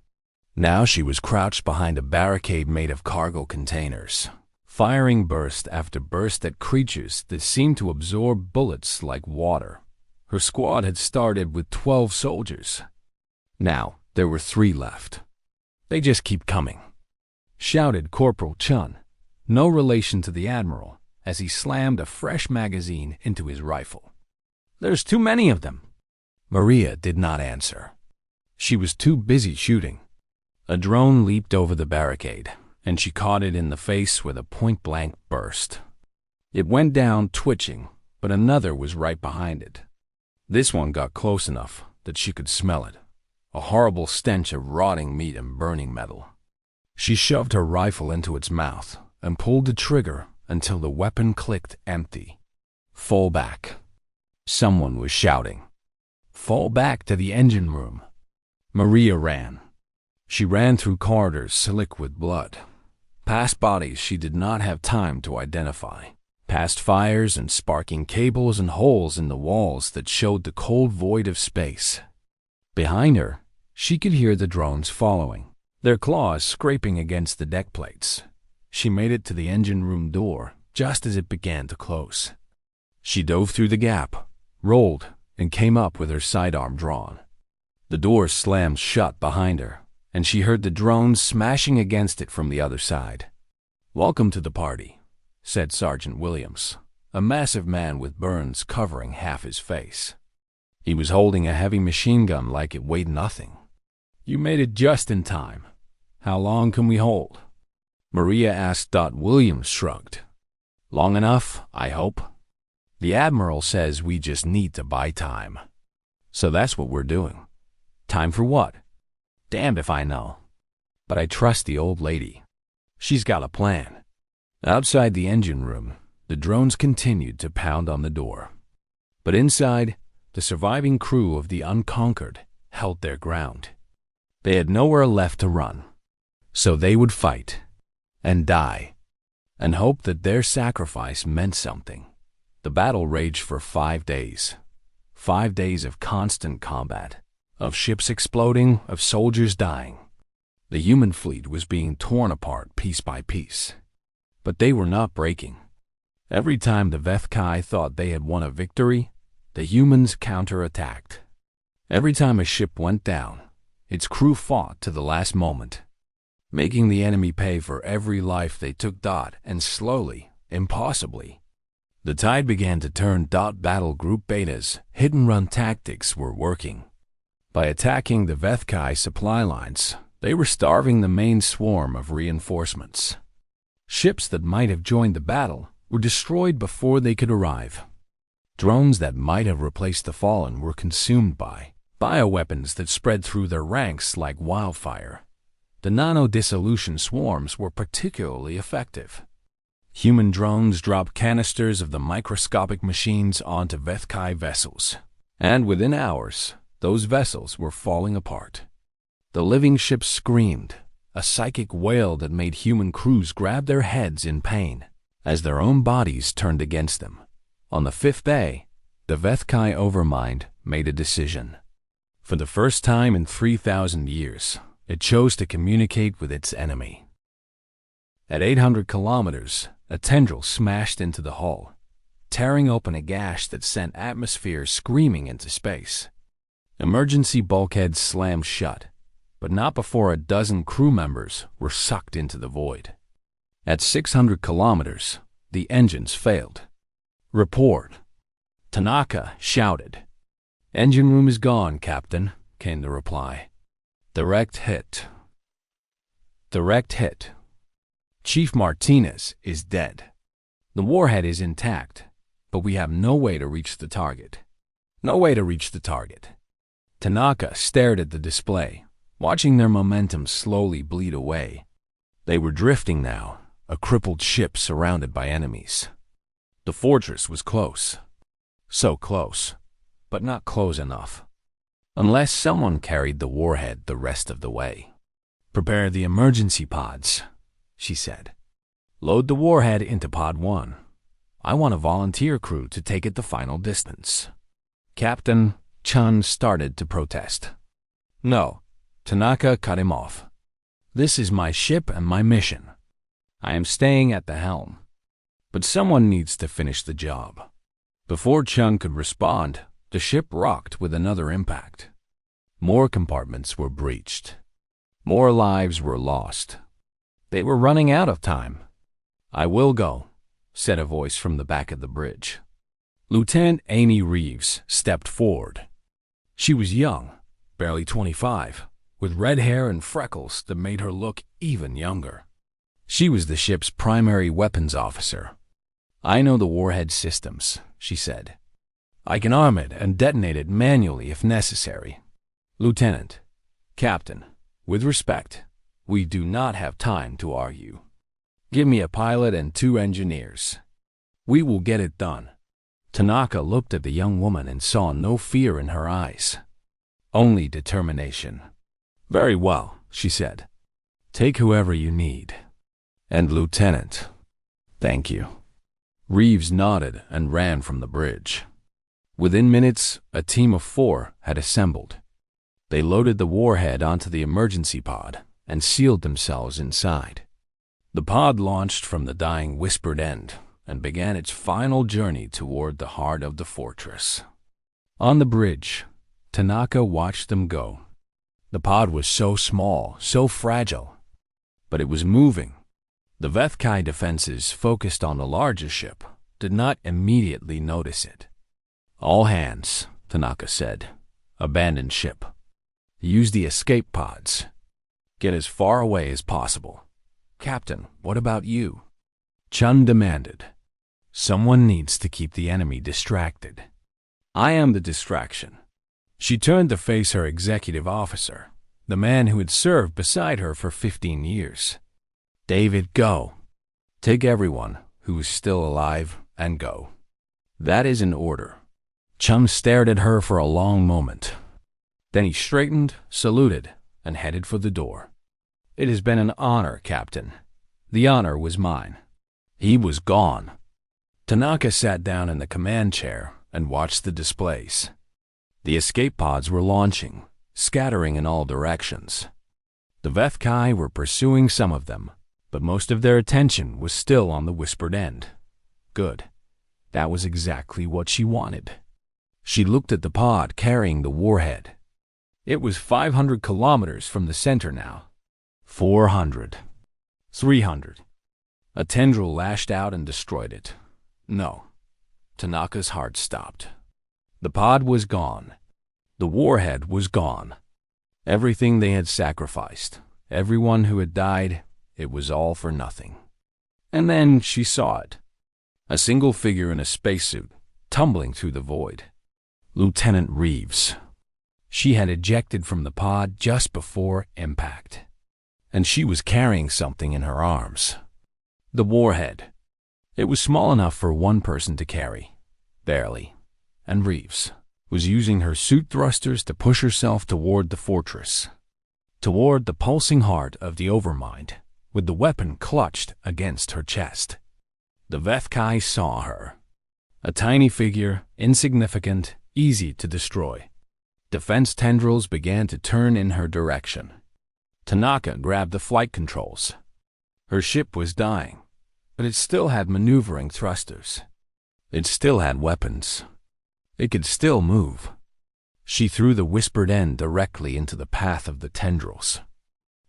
Now she was crouched behind a barricade made of cargo containers, firing burst after burst at creatures that seemed to absorb bullets like water. Her squad had started with 12 soldiers. Now there were 3 left. They just keep coming, shouted Corporal Chun, no relation to the Admiral, as he slammed a fresh magazine into his rifle. There's too many of them. Maria did not answer. She was too busy shooting. A drone leaped over the barricade, and she caught it in the face with a point-blank burst. It went down twitching, but another was right behind it. This one got close enough that she could smell it. A horrible stench of rotting meat and burning metal. She shoved her rifle into its mouth and pulled the trigger until the weapon clicked empty. Fall back. Someone was shouting. Fall back to the engine room. Maria ran. She ran through corridors slick with blood, past bodies she did not have time to identify, past fires and sparking cables and holes in the walls that showed the cold void of space. Behind her, she could hear the drones following, their claws scraping against the deck plates. She made it to the engine room door just as it began to close. She dove through the gap, rolled, and came up with her sidearm drawn. The door slammed shut behind her, and she heard the drones smashing against it from the other side. "Welcome to the party," said Sergeant Williams, a massive man with burns covering half his face. He was holding a heavy machine gun like it weighed nothing. "You made it just in time. How long can we hold?" Maria asked. Williams shrugged. "Long enough, I hope. The Admiral says we just need to buy time. So that's what we're doing." "Time for what?" "Damned if I know. But I trust the old lady. She's got a plan." Outside the engine room, the drones continued to pound on the door. But inside, the surviving crew of the Unconquered held their ground. They had nowhere left to run. So they would fight, and die, and hope that their sacrifice meant something. The battle raged for 5 days. 5 days of constant combat, of ships exploding, of soldiers dying. The human fleet was being torn apart piece by piece. But they were not breaking. Every time the Vethkai thought they had won a victory, the humans counterattacked. Every time a ship went down, its crew fought to the last moment, making the enemy pay for every life they took. And slowly, impossibly, The tide began to turn. Battle Group Beta's hit-and-run tactics were working. By attacking the Vethkai supply lines, they were starving the main swarm of reinforcements. Ships that might have joined the battle were destroyed before they could arrive. Drones that might have replaced the fallen were consumed by bioweapons that spread through their ranks like wildfire. The nano-dissolution swarms were particularly effective. Human drones dropped canisters of the microscopic machines onto Vethkai vessels, and within hours, those vessels were falling apart. The living ships screamed, a psychic wail that made human crews grab their heads in pain as their own bodies turned against them. On the fifth day, the Vethkai Overmind made a decision. For the first time in 3,000 years, it chose to communicate with its enemy. At 800 kilometers, a tendril smashed into the hull, tearing open a gash that sent atmosphere screaming into space. Emergency bulkheads slammed shut, but not before a dozen crew members were sucked into the void. At 600 kilometers, the engines failed. "Report," Tanaka shouted. "Engine room is gone, Captain," came the reply. "Direct hit. Direct hit. Chief Martinez is dead. The warhead is intact, but we have no way to reach the target." No way to reach the target. Tanaka stared at the display, watching their momentum slowly bleed away. They were drifting now, a crippled ship surrounded by enemies. The fortress was close. So close, but not close enough. Unless someone carried the warhead the rest of the way. "Prepare the emergency pods," she said. "Load the warhead into Pod 1. I want a volunteer crew to take it the final distance." Captain Chun started to protest. "No," Tanaka cut him off. "This is my ship and my mission. I am staying at the helm. But someone needs to finish the job." Before Chun could respond, the ship rocked with another impact. More compartments were breached. More lives were lost. They were running out of time. "I will go," said a voice from the back of the bridge. Lieutenant Amy Reeves stepped forward. She was young, barely 25, with red hair and freckles that made her look even younger. She was the ship's primary weapons officer. "I know the warhead systems," she said. "I can arm it and detonate it manually if necessary. Lieutenant, Captain, with respect, we do not have time to argue. Give me a pilot and 2 engineers. We will get it done." Tanaka looked at the young woman and saw no fear in her eyes, only determination. "Very well," she said. "Take whoever you need. And Lieutenant, thank you." Reeves nodded and ran from the bridge. Within minutes, a team of 4 had assembled. They loaded the warhead onto the emergency pod and sealed themselves inside. The pod launched from the dying Whispered End and began its final journey toward the heart of the fortress. On the bridge, Tanaka watched them go. The pod was so small, so fragile, but it was moving. The Vethkai defenses focused on the larger ship did not immediately notice it. "All hands," Tanaka said. "Abandon ship. Use the escape pods. Get as far away as possible." "Captain, what about you?" Chun demanded. "Someone needs to keep the enemy distracted. I am the distraction." She turned to face her executive officer, the man who had served beside her for 15 years. "David, go. Take everyone who is still alive and go." "That is an order." Chun stared at her for a long moment. Then he straightened, saluted, and headed for the door. "It has been an honor, Captain. The honor was mine." He was gone. Tanaka sat down in the command chair and watched the displays. The escape pods were launching, scattering in all directions. The Vethkai were pursuing some of them, but most of their attention was still on the Whispered End. Good. That was exactly what she wanted. She looked at the pod carrying the warhead. It was 500 kilometers from the center now. 400. 300. A tendril lashed out and destroyed it. No, Tanaka's heart stopped. The pod was gone. The warhead was gone. Everything they had sacrificed, everyone who had died, it was all for nothing. And then she saw it. A single figure in a spacesuit, tumbling through the void. Lieutenant Reeves. She had ejected from the pod just before impact. And she was carrying something in her arms. The warhead. It was small enough for one person to carry. Barely. And Reeves was using her suit thrusters to push herself toward the fortress. Toward the pulsing heart of the Overmind, with the weapon clutched against her chest. The Vethkai saw her. A tiny figure, insignificant, easy to destroy. Defense tendrils began to turn in her direction. Tanaka grabbed the flight controls. Her ship was dying, but it still had maneuvering thrusters. It still had weapons. It could still move. She threw the whispered end directly into the path of the tendrils.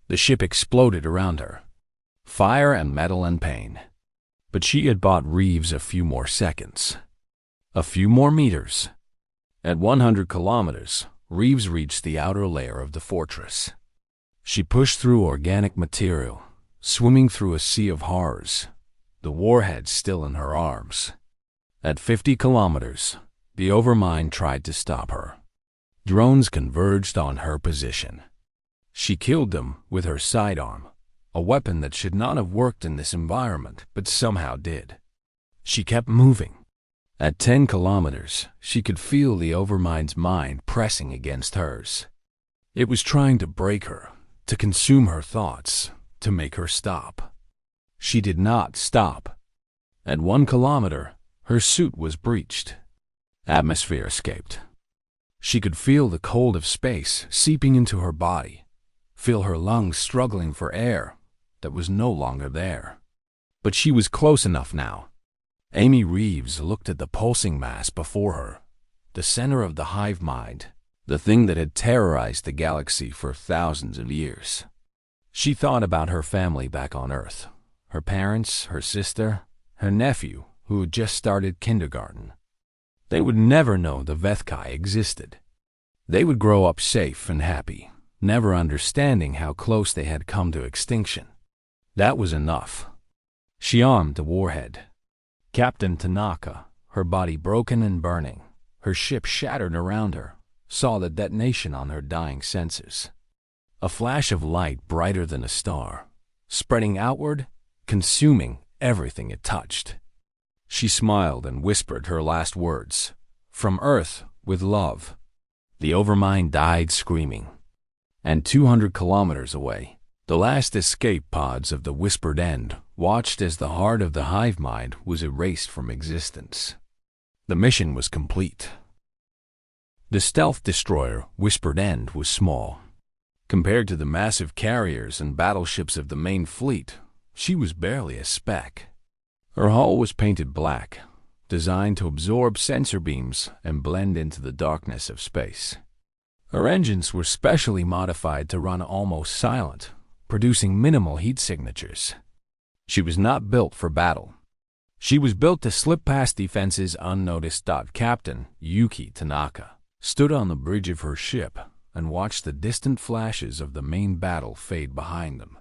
The ship exploded around her. Fire and metal and pain. But she had bought Reeves a few more seconds. A few more meters. At 100 kilometers, Reeves reached the outer layer of the fortress. She pushed through organic material, swimming through a sea of horrors, the warhead still in her arms. At 50 kilometers, the Overmind tried to stop her. Drones converged on her position. She killed them with her sidearm, a weapon that should not have worked in this environment, but somehow did. She kept moving. At 10 kilometers, she could feel the Overmind's mind pressing against hers. It was trying to break her, to consume her thoughts, to make her stop. She did not stop. At 1 kilometer, her suit was breached. Atmosphere escaped. She could feel the cold of space seeping into her body, feel her lungs struggling for air that was no longer there. But she was close enough now. Amy Reeves looked at the pulsing mass before her, the center of the hive mind, the thing that had terrorized the galaxy for thousands of years. She thought about her family back on Earth, her parents, her sister, her nephew, who had just started kindergarten. They would never know the Vethkai existed. They would grow up safe and happy, never understanding how close they had come to extinction. That was enough. She armed the warhead. Captain Tanaka, her body broken and burning, her ship shattered around her, saw the detonation on her dying sensors. A flash of light brighter than a star, spreading outward, consuming everything it touched. She smiled and whispered her last words. From Earth, with love. The Overmind died screaming. And 200 kilometers away, the last escape pods of the Whispered End watched as the heart of the hive mind was erased from existence. The mission was complete. The stealth destroyer, Whispered End, was small. Compared to the massive carriers and battleships of the main fleet, she was barely a speck. Her hull was painted black, designed to absorb sensor beams and blend into the darkness of space. Her engines were specially modified to run almost silent, producing minimal heat signatures. She was not built for battle. She was built to slip past defenses unnoticed. Captain Yuki Tanaka stood on the bridge of her ship and watched the distant flashes of the main battle fade behind them.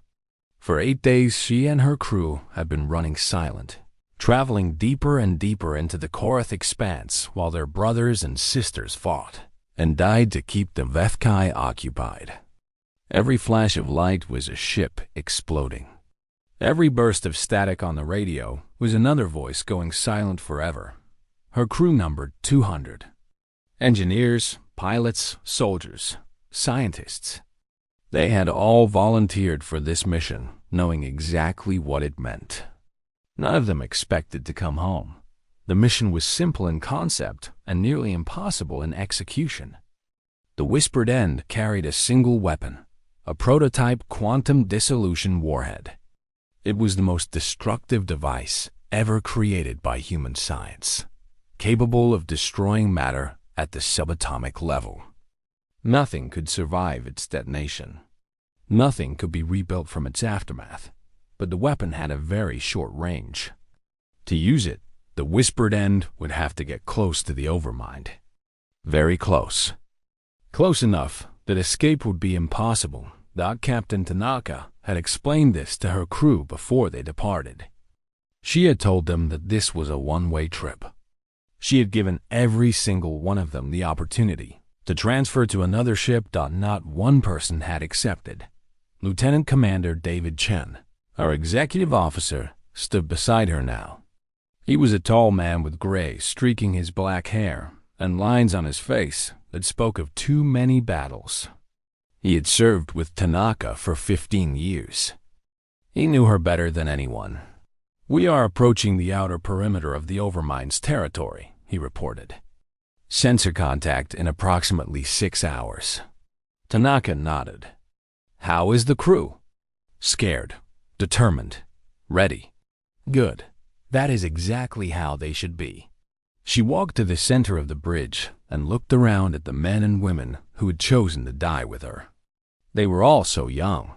For 8 days, she and her crew had been running silent, traveling deeper and deeper into the Korath expanse while their brothers and sisters fought and died to keep the Vethkai occupied. Every flash of light was a ship exploding. Every burst of static on the radio was another voice going silent forever. Her crew numbered 200. Engineers, pilots, soldiers, scientists. They had all volunteered for this mission, knowing exactly what it meant. None of them expected to come home. The mission was simple in concept and nearly impossible in execution. The Whispered End carried a single weapon, a prototype quantum dissolution warhead. It was the most destructive device ever created by human science, capable of destroying matter at the subatomic level. Nothing could survive its detonation. Nothing could be rebuilt from its aftermath, but the weapon had a very short range. To use it, The whispered end would have to get close to the Overmind. Very close. Close enough that escape would be impossible. Captain Tanaka had explained this to her crew before they departed. She had told them that this was a one-way trip. She had given every single one of them the opportunity to transfer to another ship. Not one person had accepted. Lieutenant Commander David Chen, our executive officer, stood beside her now. He was a tall man with gray streaking his black hair and lines on his face that spoke of too many battles. He had served with Tanaka for 15 years. He knew her better than anyone. "We are approaching the outer perimeter of the Overmind's territory," he reported. "Sensor contact in approximately 6 hours." Tanaka nodded. "How is the crew?" "Scared, determined, ready." "Good. That is exactly how they should be." She walked to the center of the bridge and looked around at the men and women who had chosen to die with her. They were all so young.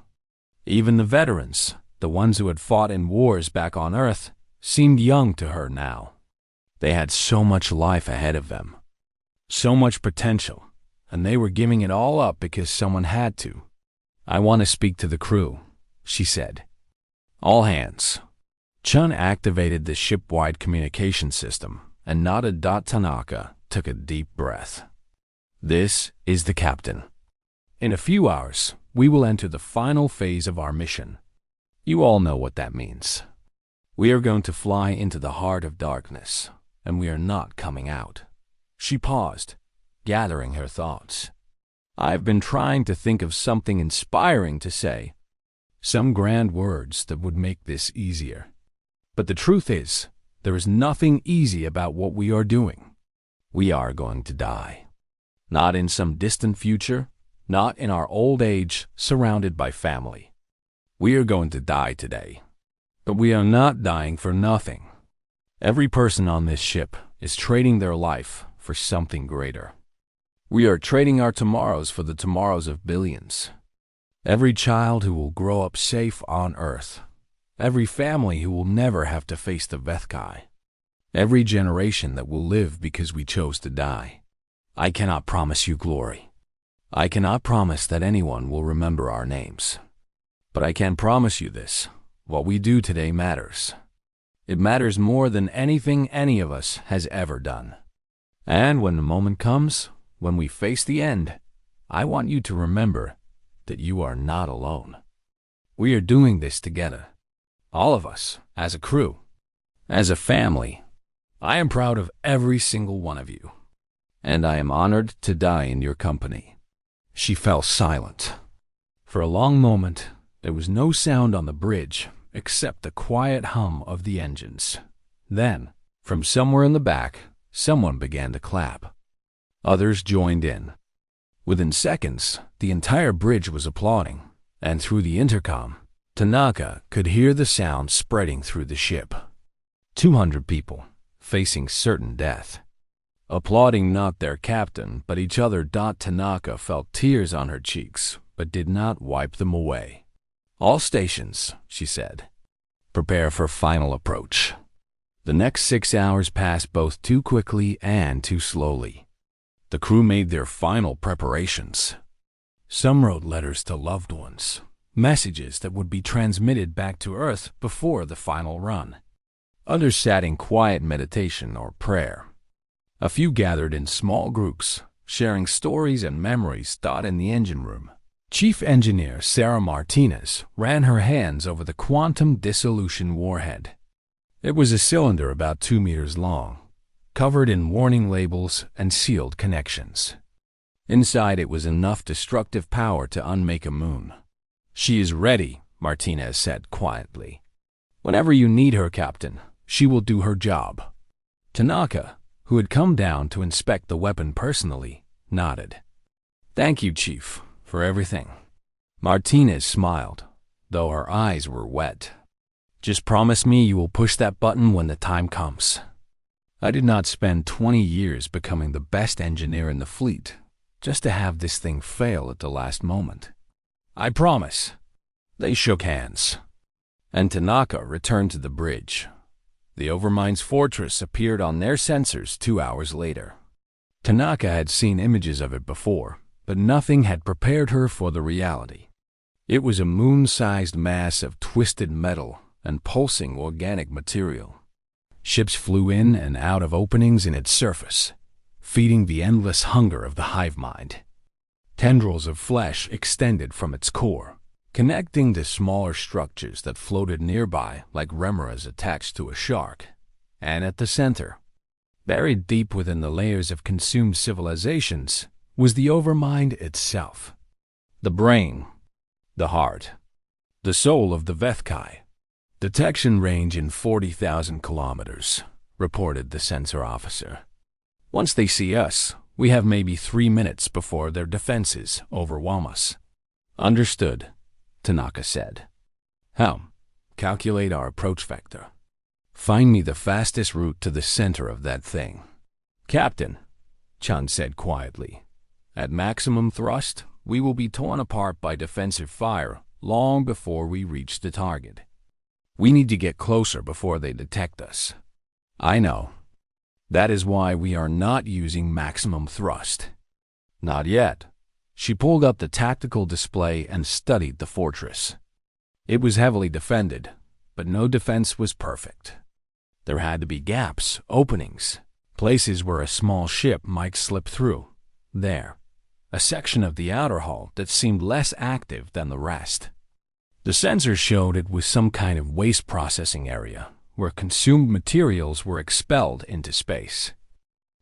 Even the veterans, the ones who had fought in wars back on Earth, seemed young to her now. They had so much life ahead of them, so much potential, and they were giving it all up because someone had to. "I want to speak to the crew," she said. "All hands." Chun activated the ship-wide communication system and nodded. Tanaka took a deep breath. "This is the captain. In a few hours, we will enter the final phase of our mission. You all know what that means. We are going to fly into the heart of darkness, and we are not coming out." She paused, gathering her thoughts. "I've been trying to think of something inspiring to say, some grand words that would make this easier. But the truth is, there is nothing easy about what we are doing. We are going to die. Not in some distant future, not in our old age surrounded by family. We are going to die today. But we are not dying for nothing. Every person on this ship is trading their life for something greater. We are trading our tomorrows for the tomorrows of billions. Every child who will grow up safe on Earth. Every family who will never have to face the Vethkai. Every generation that will live because we chose to die. I cannot promise you glory. I cannot promise that anyone will remember our names. But I can promise you this, what we do today matters. It matters more than anything any of us has ever done. And when the moment comes, when we face the end, I want you to remember that you are not alone. We are doing this together. All of us, as a crew, as a family. I am proud of every single one of you, and I am honored to die in your company." She fell silent. For a long moment, there was no sound on the bridge except the quiet hum of the engines. Then, from somewhere in the back, someone began to clap. Others joined in. Within seconds, the entire bridge was applauding, and through the intercom, Tanaka could hear the sound spreading through the ship. 200 people, facing certain death. Applauding not their captain, but each other. Tanaka felt tears on her cheeks, but did not wipe them away. "All stations," she said. "Prepare for final approach." The next 6 hours passed both too quickly and too slowly. The crew made their final preparations. Some wrote letters to loved ones, messages that would be transmitted back to Earth before the final run. Others sat in quiet meditation or prayer. A few gathered in small groups, sharing stories and memories. In the engine room, Chief Engineer Sarah Martinez ran her hands over the quantum dissolution warhead. It was a cylinder about 2 meters long, covered in warning labels and sealed connections. Inside it was enough destructive power to unmake a moon. "She is ready," Martinez said quietly. "Whenever you need her, Captain, she will do her job." Tanaka, who had come down to inspect the weapon personally, nodded. "Thank you, Chief, for everything." Martinez smiled, though her eyes were wet. "Just promise me you will push that button when the time comes. I did not spend 20 years becoming the best engineer in the fleet, just to have this thing fail at the last moment. I promise." They shook hands, and Tanaka returned to the bridge. The Overmind's fortress appeared on their sensors 2 hours later. Tanaka had seen images of it before, but nothing had prepared her for the reality. It was a moon-sized mass of twisted metal and pulsing organic material. Ships flew in and out of openings in its surface, feeding the endless hunger of the hive mind. Tendrils of flesh extended from its core, connecting to smaller structures that floated nearby like remeras attached to a shark. And at the center, buried deep within the layers of consumed civilizations, was the Overmind itself. The brain, the heart, the soul of the Vethkai. Detection range in 40,000 kilometers, reported the sensor officer. Once they see us, we have maybe 3 minutes before their defenses overwhelm us. Understood, Tanaka said. How? Calculate our approach vector. Find me the fastest route to the center of that thing. Captain, Chun said quietly, at maximum thrust, we will be torn apart by defensive fire long before we reach the target. We need to get closer before they detect us. I know. That is why we are not using maximum thrust. Not yet. She pulled up the tactical display and studied the fortress. It was heavily defended, but no defense was perfect. There had to be gaps, openings, places where a small ship might slip through. There, a section of the outer hull that seemed less active than the rest. The sensors showed it was some kind of waste processing area where consumed materials were expelled into space.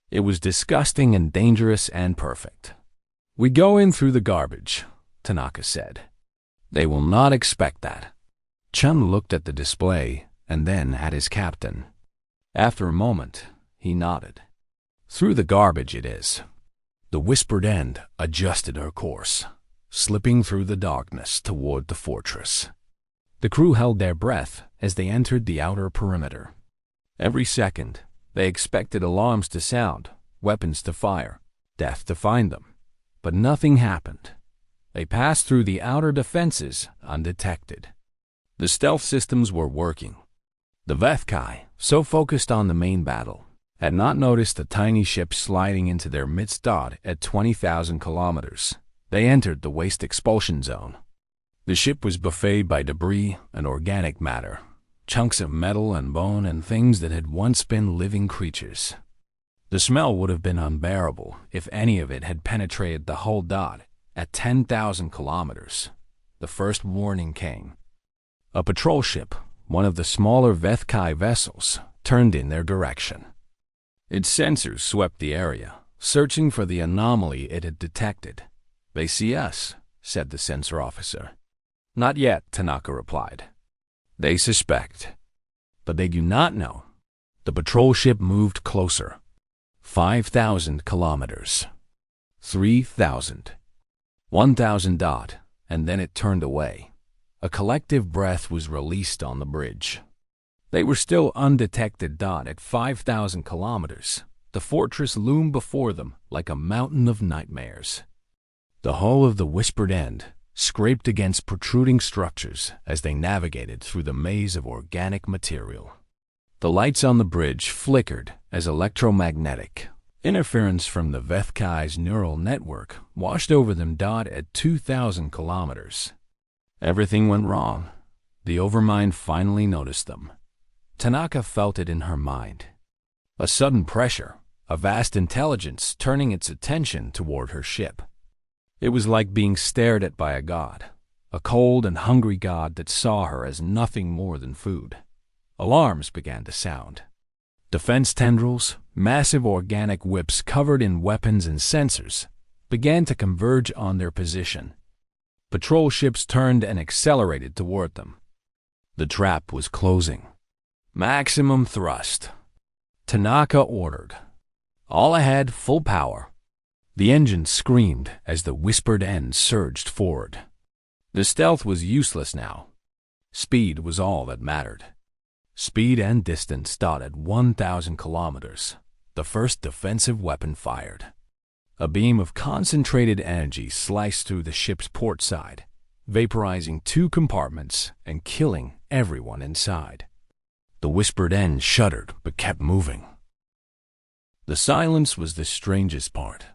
It was disgusting and dangerous and perfect. We go in through the garbage, Tanaka said. They will not expect that. Chun looked at the display and then at his captain. After a moment, he nodded. Through the garbage it is. The whispered end adjusted her course, slipping through the darkness toward the fortress. The crew held their breath as they entered the outer perimeter. Every second, they expected alarms to sound, weapons to fire, death to find them. But nothing happened. They passed through the outer defenses undetected. The stealth systems were working. The Vethkai, so focused on the main battle, had not noticed a tiny ship sliding into their midst at 20,000 kilometers. They entered the waste expulsion zone. The ship was buffeted by debris and organic matter, chunks of metal and bone and things that had once been living creatures. The smell would have been unbearable if any of it had penetrated the hull at 10,000 kilometers. The first warning came. A patrol ship, one of the smaller Vethkai vessels, turned in their direction. Its sensors swept the area, searching for the anomaly it had detected. They see us, said the sensor officer. Not yet, Tanaka replied. They suspect. But they do not know. The patrol ship moved closer. 5,000 kilometers. 3,000. 1,000 and then it turned away. A collective breath was released on the bridge. They were still undetected at 5,000 kilometers. The fortress loomed before them like a mountain of nightmares. The hull of the whispered end scraped against protruding structures as they navigated through the maze of organic material. The lights on the bridge flickered as electromagnetic interference from the Vethkai's neural network washed over them at 2,000 kilometers. Everything went wrong. The Overmind finally noticed them. Tanaka felt it in her mind. A sudden pressure, a vast intelligence turning its attention toward her ship. It was like being stared at by a god, a cold and hungry god that saw her as nothing more than food. Alarms began to sound. Defense tendrils, massive organic whips covered in weapons and sensors, began to converge on their position. Patrol ships turned and accelerated toward them. The trap was closing. Maximum thrust. Tanaka ordered. All ahead, full power. The engine screamed as the whispered end surged forward. The stealth was useless now. Speed was all that mattered. Speed and distance at 1,000 kilometers. The first defensive weapon fired. A beam of concentrated energy sliced through the ship's port side, vaporizing 2 compartments and killing everyone inside. The whispered end shuddered but kept moving. The silence was the strangest part.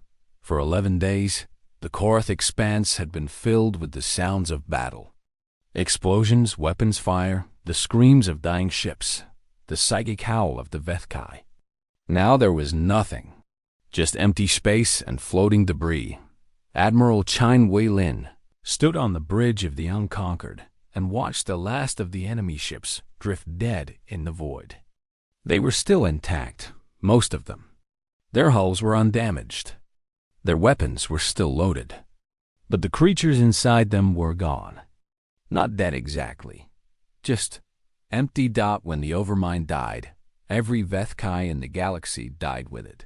For 11 days, the Korath expanse had been filled with the sounds of battle. Explosions, weapons fire, the screams of dying ships, the psychic howl of the Vethkai. Now there was nothing, just empty space and floating debris. Admiral Chine Wei-Lin stood on the bridge of the Unconquered and watched the last of the enemy ships drift dead in the void. They were still intact, most of them. Their hulls were undamaged. Their weapons were still loaded. But the creatures inside them were gone. Not dead exactly. Just empty. When the Overmind died, every Vethkai in the galaxy died with it.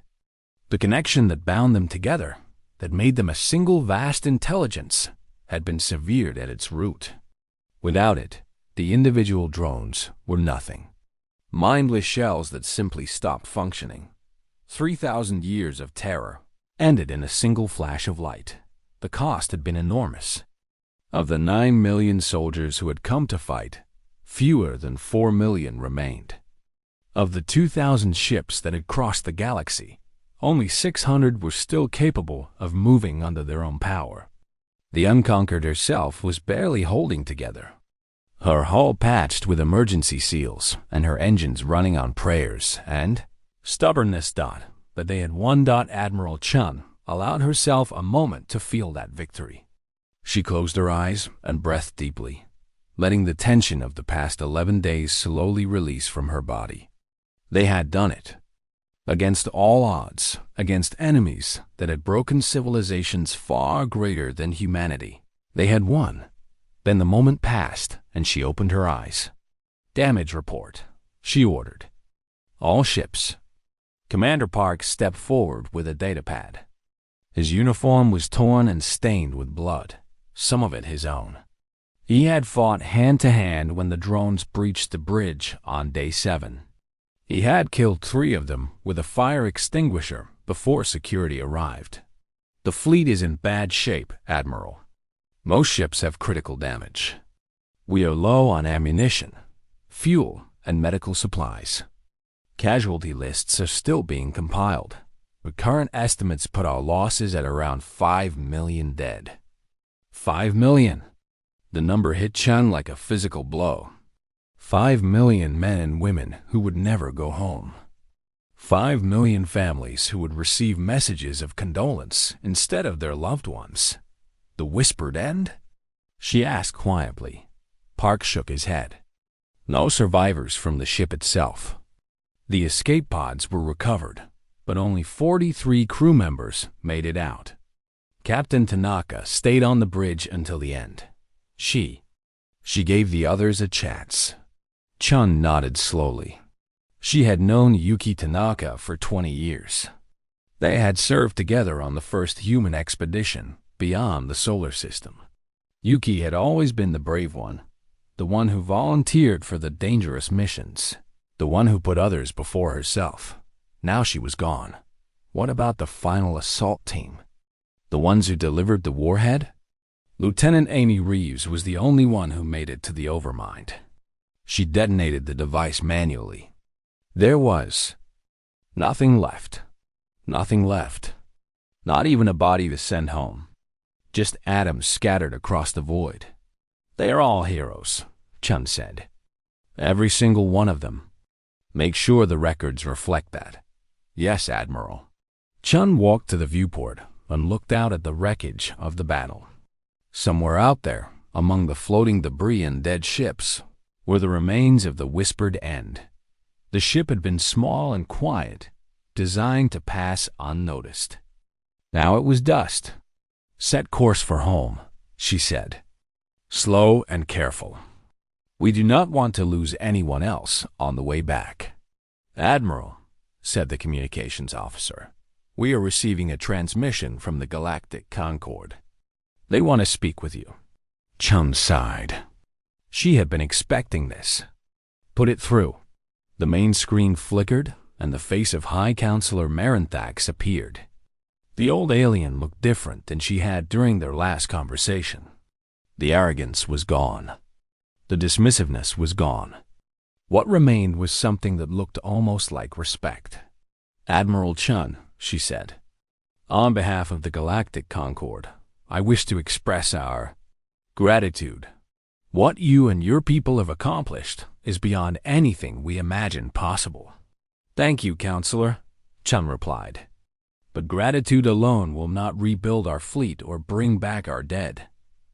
The connection that bound them together, that made them a single vast intelligence, had been severed at its root. Without it, the individual drones were nothing. Mindless shells that simply stopped functioning. 3,000 years of terror ended in a single flash of light. The cost had been enormous. Of the 9 million soldiers who had come to fight, fewer than 4 million remained. Of the 2,000 ships that had crossed the galaxy, only 600 were still capable of moving under their own power. The Unconquered herself was barely holding together. Her hull patched with emergency seals and her engines running on prayers and stubbornness. That they had won. Admiral Chun allowed herself a moment to feel that victory. She closed her eyes and breathed deeply, letting the tension of the past 11 days slowly release from her body. They had done it. Against all odds, against enemies that had broken civilizations far greater than humanity, they had won. Then the moment passed and she opened her eyes. "Damage report," she ordered. "All ships." Commander Park stepped forward with a datapad. His uniform was torn and stained with blood, some of it his own. He had fought hand-to-hand when the drones breached the bridge on day 7. He had killed 3 of them with a fire extinguisher before security arrived. "The fleet is in bad shape, Admiral. Most ships have critical damage. We are low on ammunition, fuel, and medical supplies. Casualty lists are still being compiled, but current estimates put our losses at around 5 million dead." 5 million! The number hit Chun like a physical blow. 5 million men and women who would never go home. 5 million families who would receive messages of condolence instead of their loved ones. The whispered end? She asked quietly. Park shook his head. No survivors from the ship itself. The escape pods were recovered, but only 43 crew members made it out. Captain Tanaka stayed on the bridge until the end. She gave the others a chance. Chun nodded slowly. She had known Yuki Tanaka for 20 years. They had served together on the first human expedition beyond the solar system. Yuki had always been the brave one, the one who volunteered for the dangerous missions, the one who put others before herself. Now she was gone. What about the final assault team? The ones who delivered the warhead? Lieutenant Amy Reeves was the only one who made it to the Overmind. She detonated the device manually. There was nothing left. Nothing left. Not even a body to send home. Just atoms scattered across the void. "They are all heroes," Chun said. "Every single one of them. Make sure the records reflect that." "Yes, Admiral." Chun walked to the viewport and looked out at the wreckage of the battle. Somewhere out there, among the floating debris and dead ships, were the remains of the whispered end. The ship had been small and quiet, designed to pass unnoticed. Now it was dust. "Set course for home," she said. "Slow and careful. We do not want to lose anyone else on the way back." "Admiral," said the communications officer, "we are receiving a transmission from the Galactic Concord. They want to speak with you." Chun sighed. She had been expecting this. "Put it through." The main screen flickered, and the face of High Counselor Maranthax appeared. The old alien looked different than she had during their last conversation. The arrogance was gone. The dismissiveness was gone. What remained was something that looked almost like respect. "Admiral Chun," she said, "on behalf of the Galactic Concord, I wish to express our gratitude. What you and your people have accomplished is beyond anything we imagined possible." "Thank you, Counselor," Chun replied. "But gratitude alone will not rebuild our fleet or bring back our dead.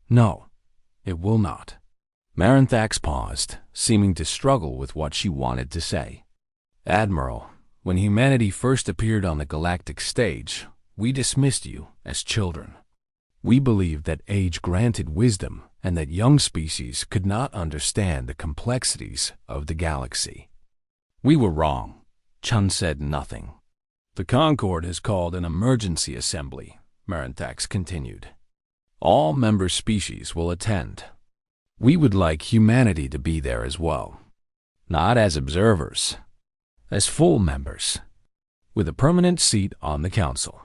No, it will not." Maranthax paused, seeming to struggle with what she wanted to say. "Admiral, when humanity first appeared on the galactic stage, we dismissed you as children. We believed that age granted wisdom and that young species could not understand the complexities of the galaxy." "We were wrong." Chun said nothing. "The Concord has called an emergency assembly," Maranthax continued. "All member species will attend. We would like humanity to be there as well. Not as observers, as full members, with a permanent seat on the council."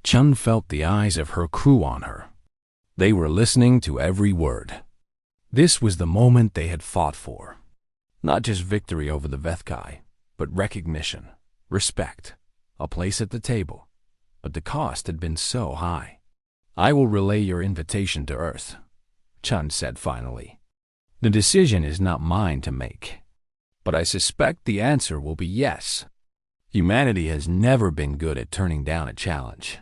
Chun felt the eyes of her crew on her. They were listening to every word. This was the moment they had fought for. Not just victory over the Vethkai, but recognition, respect, a place at the table. But the cost had been so high. "I will relay your invitation to Earth," Chun said finally. "The decision is not mine to make, but I suspect the answer will be yes. Humanity has never been good at turning down a challenge."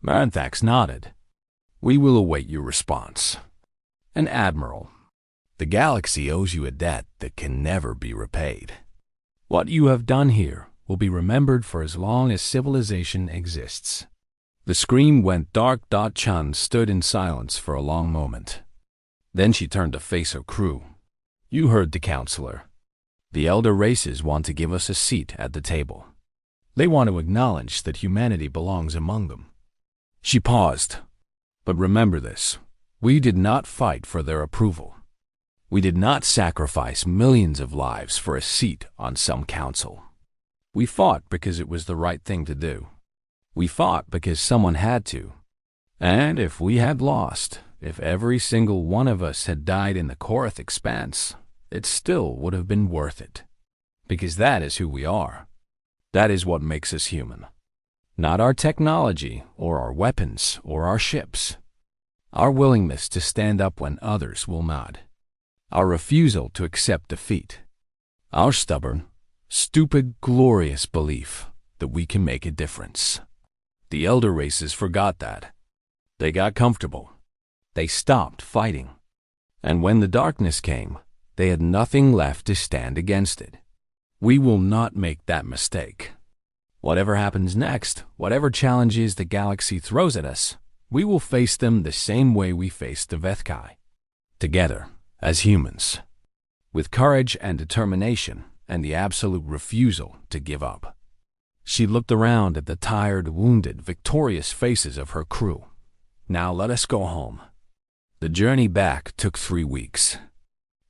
Maranthax nodded. "We will await your response. And Admiral, the galaxy owes you a debt that can never be repaid. What you have done here will be remembered for as long as civilization exists." The screen went dark. Chun stood in silence for a long moment. Then she turned to face her crew. "You heard the counselor. The elder races want to give us a seat at the table. They want to acknowledge that humanity belongs among them." She paused. "But remember this, we did not fight for their approval. We did not sacrifice millions of lives for a seat on some council. We fought because it was the right thing to do. We fought because someone had to. And if we had lost, if every single one of us had died in the Korath expanse, it still would have been worth it. Because that is who we are. That is what makes us human. Not our technology, or our weapons, or our ships. Our willingness to stand up when others will not. Our refusal to accept defeat. Our stubborn, stupid, glorious belief that we can make a difference." The elder races forgot that. They got comfortable. They stopped fighting. And when the darkness came, they had nothing left to stand against it. We will not make that mistake. Whatever happens next, whatever challenges the galaxy throws at us, we will face them the same way we faced the Vethkai. Together, as humans. With courage and determination and the absolute refusal to give up. She looked around at the tired, wounded, victorious faces of her crew. "Now let us go home." The journey back took 3 weeks.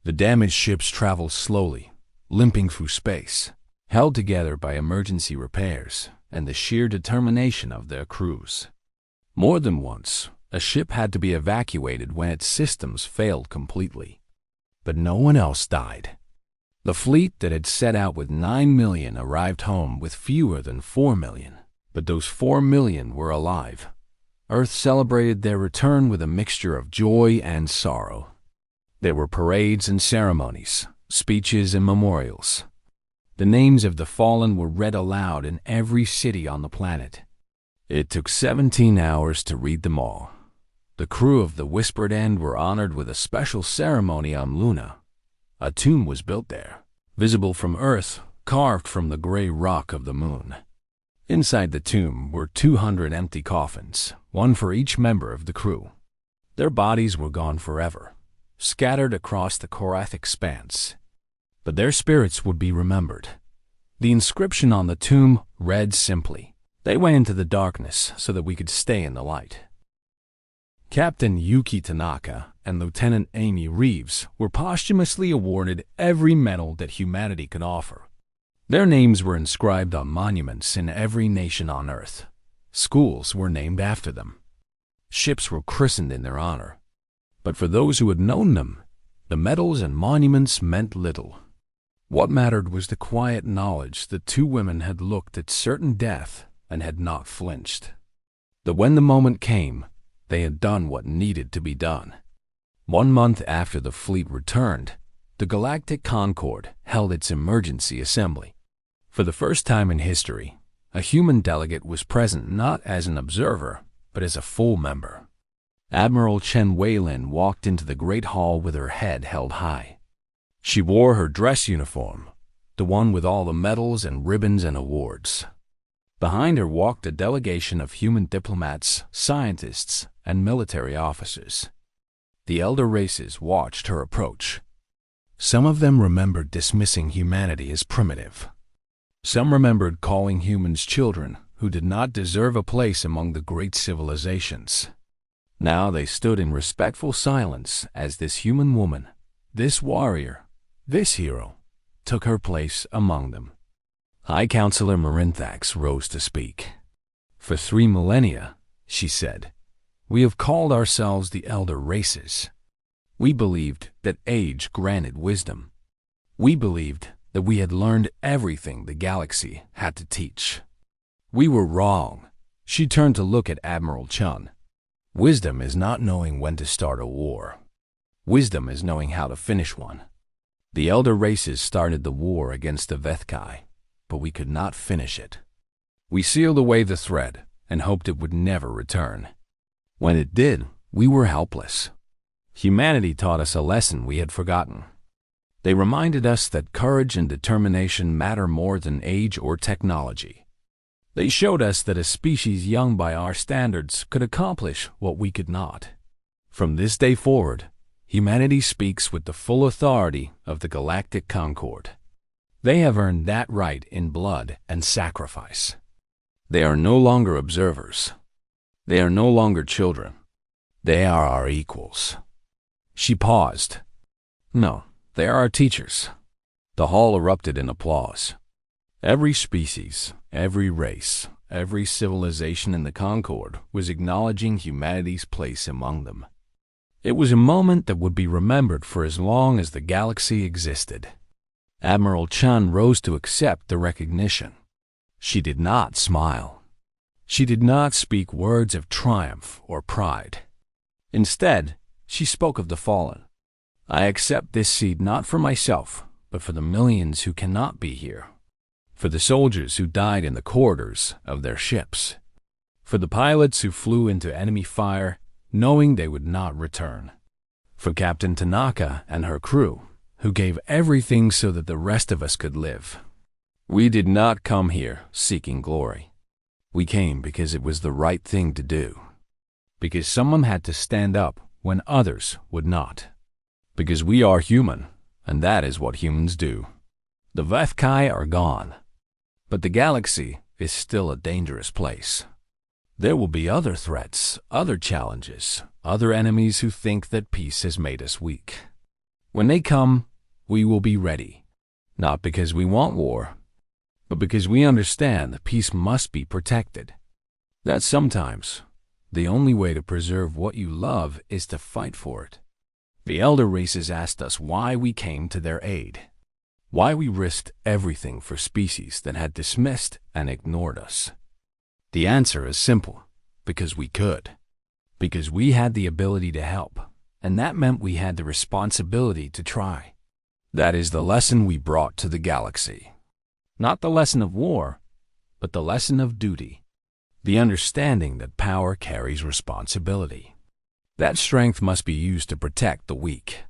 The damaged ships traveled slowly, limping through space, held together by emergency repairs and the sheer determination of their crews. More than once, a ship had to be evacuated when its systems failed completely. But no one else died. The fleet that had set out with 9 million arrived home with fewer than 4 million. But those 4 million were alive. Earth celebrated their return with a mixture of joy and sorrow. There were parades and ceremonies, speeches and memorials. The names of the fallen were read aloud in every city on the planet. It took 17 hours to read them all. The crew of the Whispered End were honored with a special ceremony on Luna. A tomb was built there, visible from Earth, carved from the gray rock of the moon. Inside the tomb were 200 empty coffins, one for each member of the crew. Their bodies were gone forever, scattered across the Korath expanse. But their spirits would be remembered. The inscription on the tomb read simply, "They went into the darkness so that we could stay in the light." Captain Yuki Tanaka and Lieutenant Amy Reeves were posthumously awarded every medal that humanity could offer. Their names were inscribed on monuments in every nation on Earth. Schools were named after them. Ships were christened in their honor. But for those who had known them, the medals and monuments meant little. What mattered was the quiet knowledge that two women had looked at certain death and had not flinched. That when the moment came, they had done what needed to be done. 1 month after the fleet returned, the Galactic Concord held its emergency assembly. For the first time in history, a human delegate was present not as an observer, but as a full member. Admiral Chen Weilin walked into the great hall with her head held high. She wore her dress uniform, the one with all the medals and ribbons and awards. Behind her walked a delegation of human diplomats, scientists, and military officers. The elder races watched her approach. Some of them remembered dismissing humanity as primitive. Some remembered calling humans children who did not deserve a place among the great civilizations. Now they stood in respectful silence as this human woman, this warrior, this hero, took her place among them. High Counselor Marinthax rose to speak. For 3 millennia, she said, we have called ourselves the Elder Races. We believed that age granted wisdom. We believed that we had learned everything the galaxy had to teach. We were wrong. She turned to look at Admiral Chun. Wisdom is not knowing when to start a war. Wisdom is knowing how to finish one. The Elder Races started the war against the Vethkai, but we could not finish it. We sealed away the thread and hoped it would never return. When it did, we were helpless. Humanity taught us a lesson we had forgotten. They reminded us that courage and determination matter more than age or technology. They showed us that a species young by our standards could accomplish what we could not. From this day forward, humanity speaks with the full authority of the Galactic Concord. They have earned that right in blood and sacrifice. They are no longer observers. They are no longer children. They are our equals. She paused. No, they are our teachers. The hall erupted in applause. Every species, every race, every civilization in the Concord was acknowledging humanity's place among them. It was a moment that would be remembered for as long as the galaxy existed. Admiral Chun rose to accept the recognition. She did not smile. She did not speak words of triumph or pride. Instead, she spoke of the fallen. I accept this seat not for myself, but for the millions who cannot be here. For the soldiers who died in the corridors of their ships. For the pilots who flew into enemy fire, knowing they would not return. For Captain Tanaka and her crew, who gave everything so that the rest of us could live. We did not come here seeking glory. We came because it was the right thing to do. Because someone had to stand up when others would not. Because we are human, and that is what humans do. The Vethkai are gone, but the galaxy is still a dangerous place. There will be other threats, other challenges, other enemies who think that peace has made us weak. When they come, we will be ready, not because we want war, but because we understand that peace must be protected. That sometimes the only way to preserve what you love is to fight for it. The elder races asked us why we came to their aid, why we risked everything for species that had dismissed and ignored us. The answer is simple, because we could. Because we had the ability to help, and that meant we had the responsibility to try. That is the lesson we brought to the galaxy. Not the lesson of war, but the lesson of duty. The understanding that power carries responsibility. That strength must be used to protect the weak.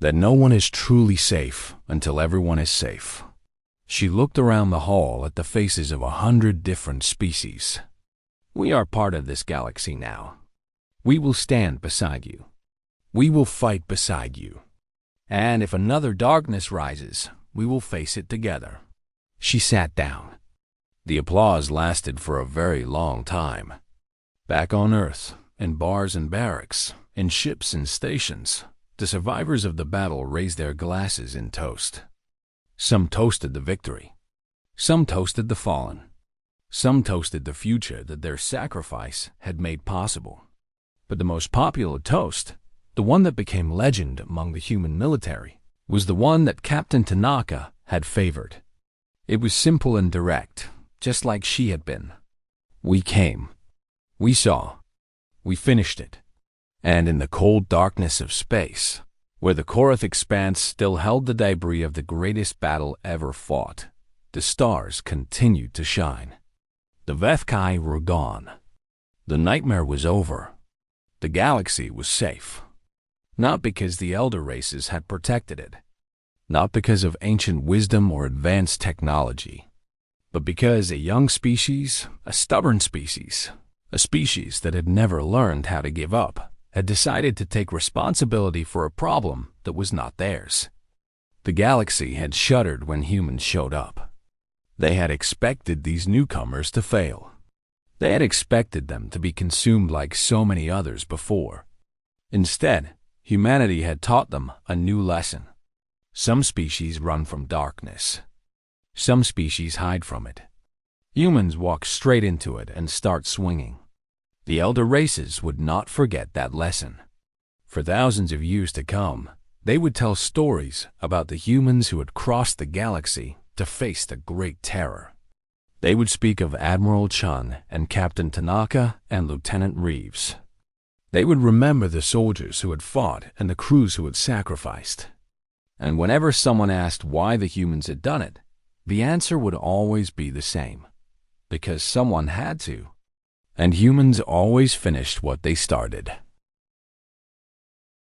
That no one is truly safe until everyone is safe. She looked around the hall at the faces of 100 different species. We are part of this galaxy now. We will stand beside you. We will fight beside you. And if another darkness rises, we will face it together. She sat down. The applause lasted for a very long time. Back on Earth, in bars and barracks, in ships and stations, the survivors of the battle raised their glasses in toast. Some toasted the victory. Some toasted the fallen. Some toasted the future that their sacrifice had made possible. But the most popular toast, the one that became legend among the human military, was the one that Captain Tanaka had favored. It was simple and direct, just like she had been. We came. We saw. We finished it. And in the cold darkness of space, where the Korath expanse still held the debris of the greatest battle ever fought, the stars continued to shine. The Vethkai were gone. The nightmare was over. The galaxy was safe. Not because the elder races had protected it, not because of ancient wisdom or advanced technology, but because a young species, a stubborn species, a species that had never learned how to give up, had decided to take responsibility for a problem that was not theirs. The galaxy had shuddered when humans showed up. They had expected these newcomers to fail. They had expected them to be consumed like so many others before. Instead, humanity had taught them a new lesson. Some species run from darkness. Some species hide from it. Humans walk straight into it and start swinging. The elder races would not forget that lesson. For thousands of years to come, they would tell stories about the humans who had crossed the galaxy to face the Great Terror. They would speak of Admiral Chun and Captain Tanaka and Lieutenant Reeves. They would remember the soldiers who had fought and the crews who had sacrificed. And whenever someone asked why the humans had done it, the answer would always be the same. Because someone had to. And humans always finished what they started.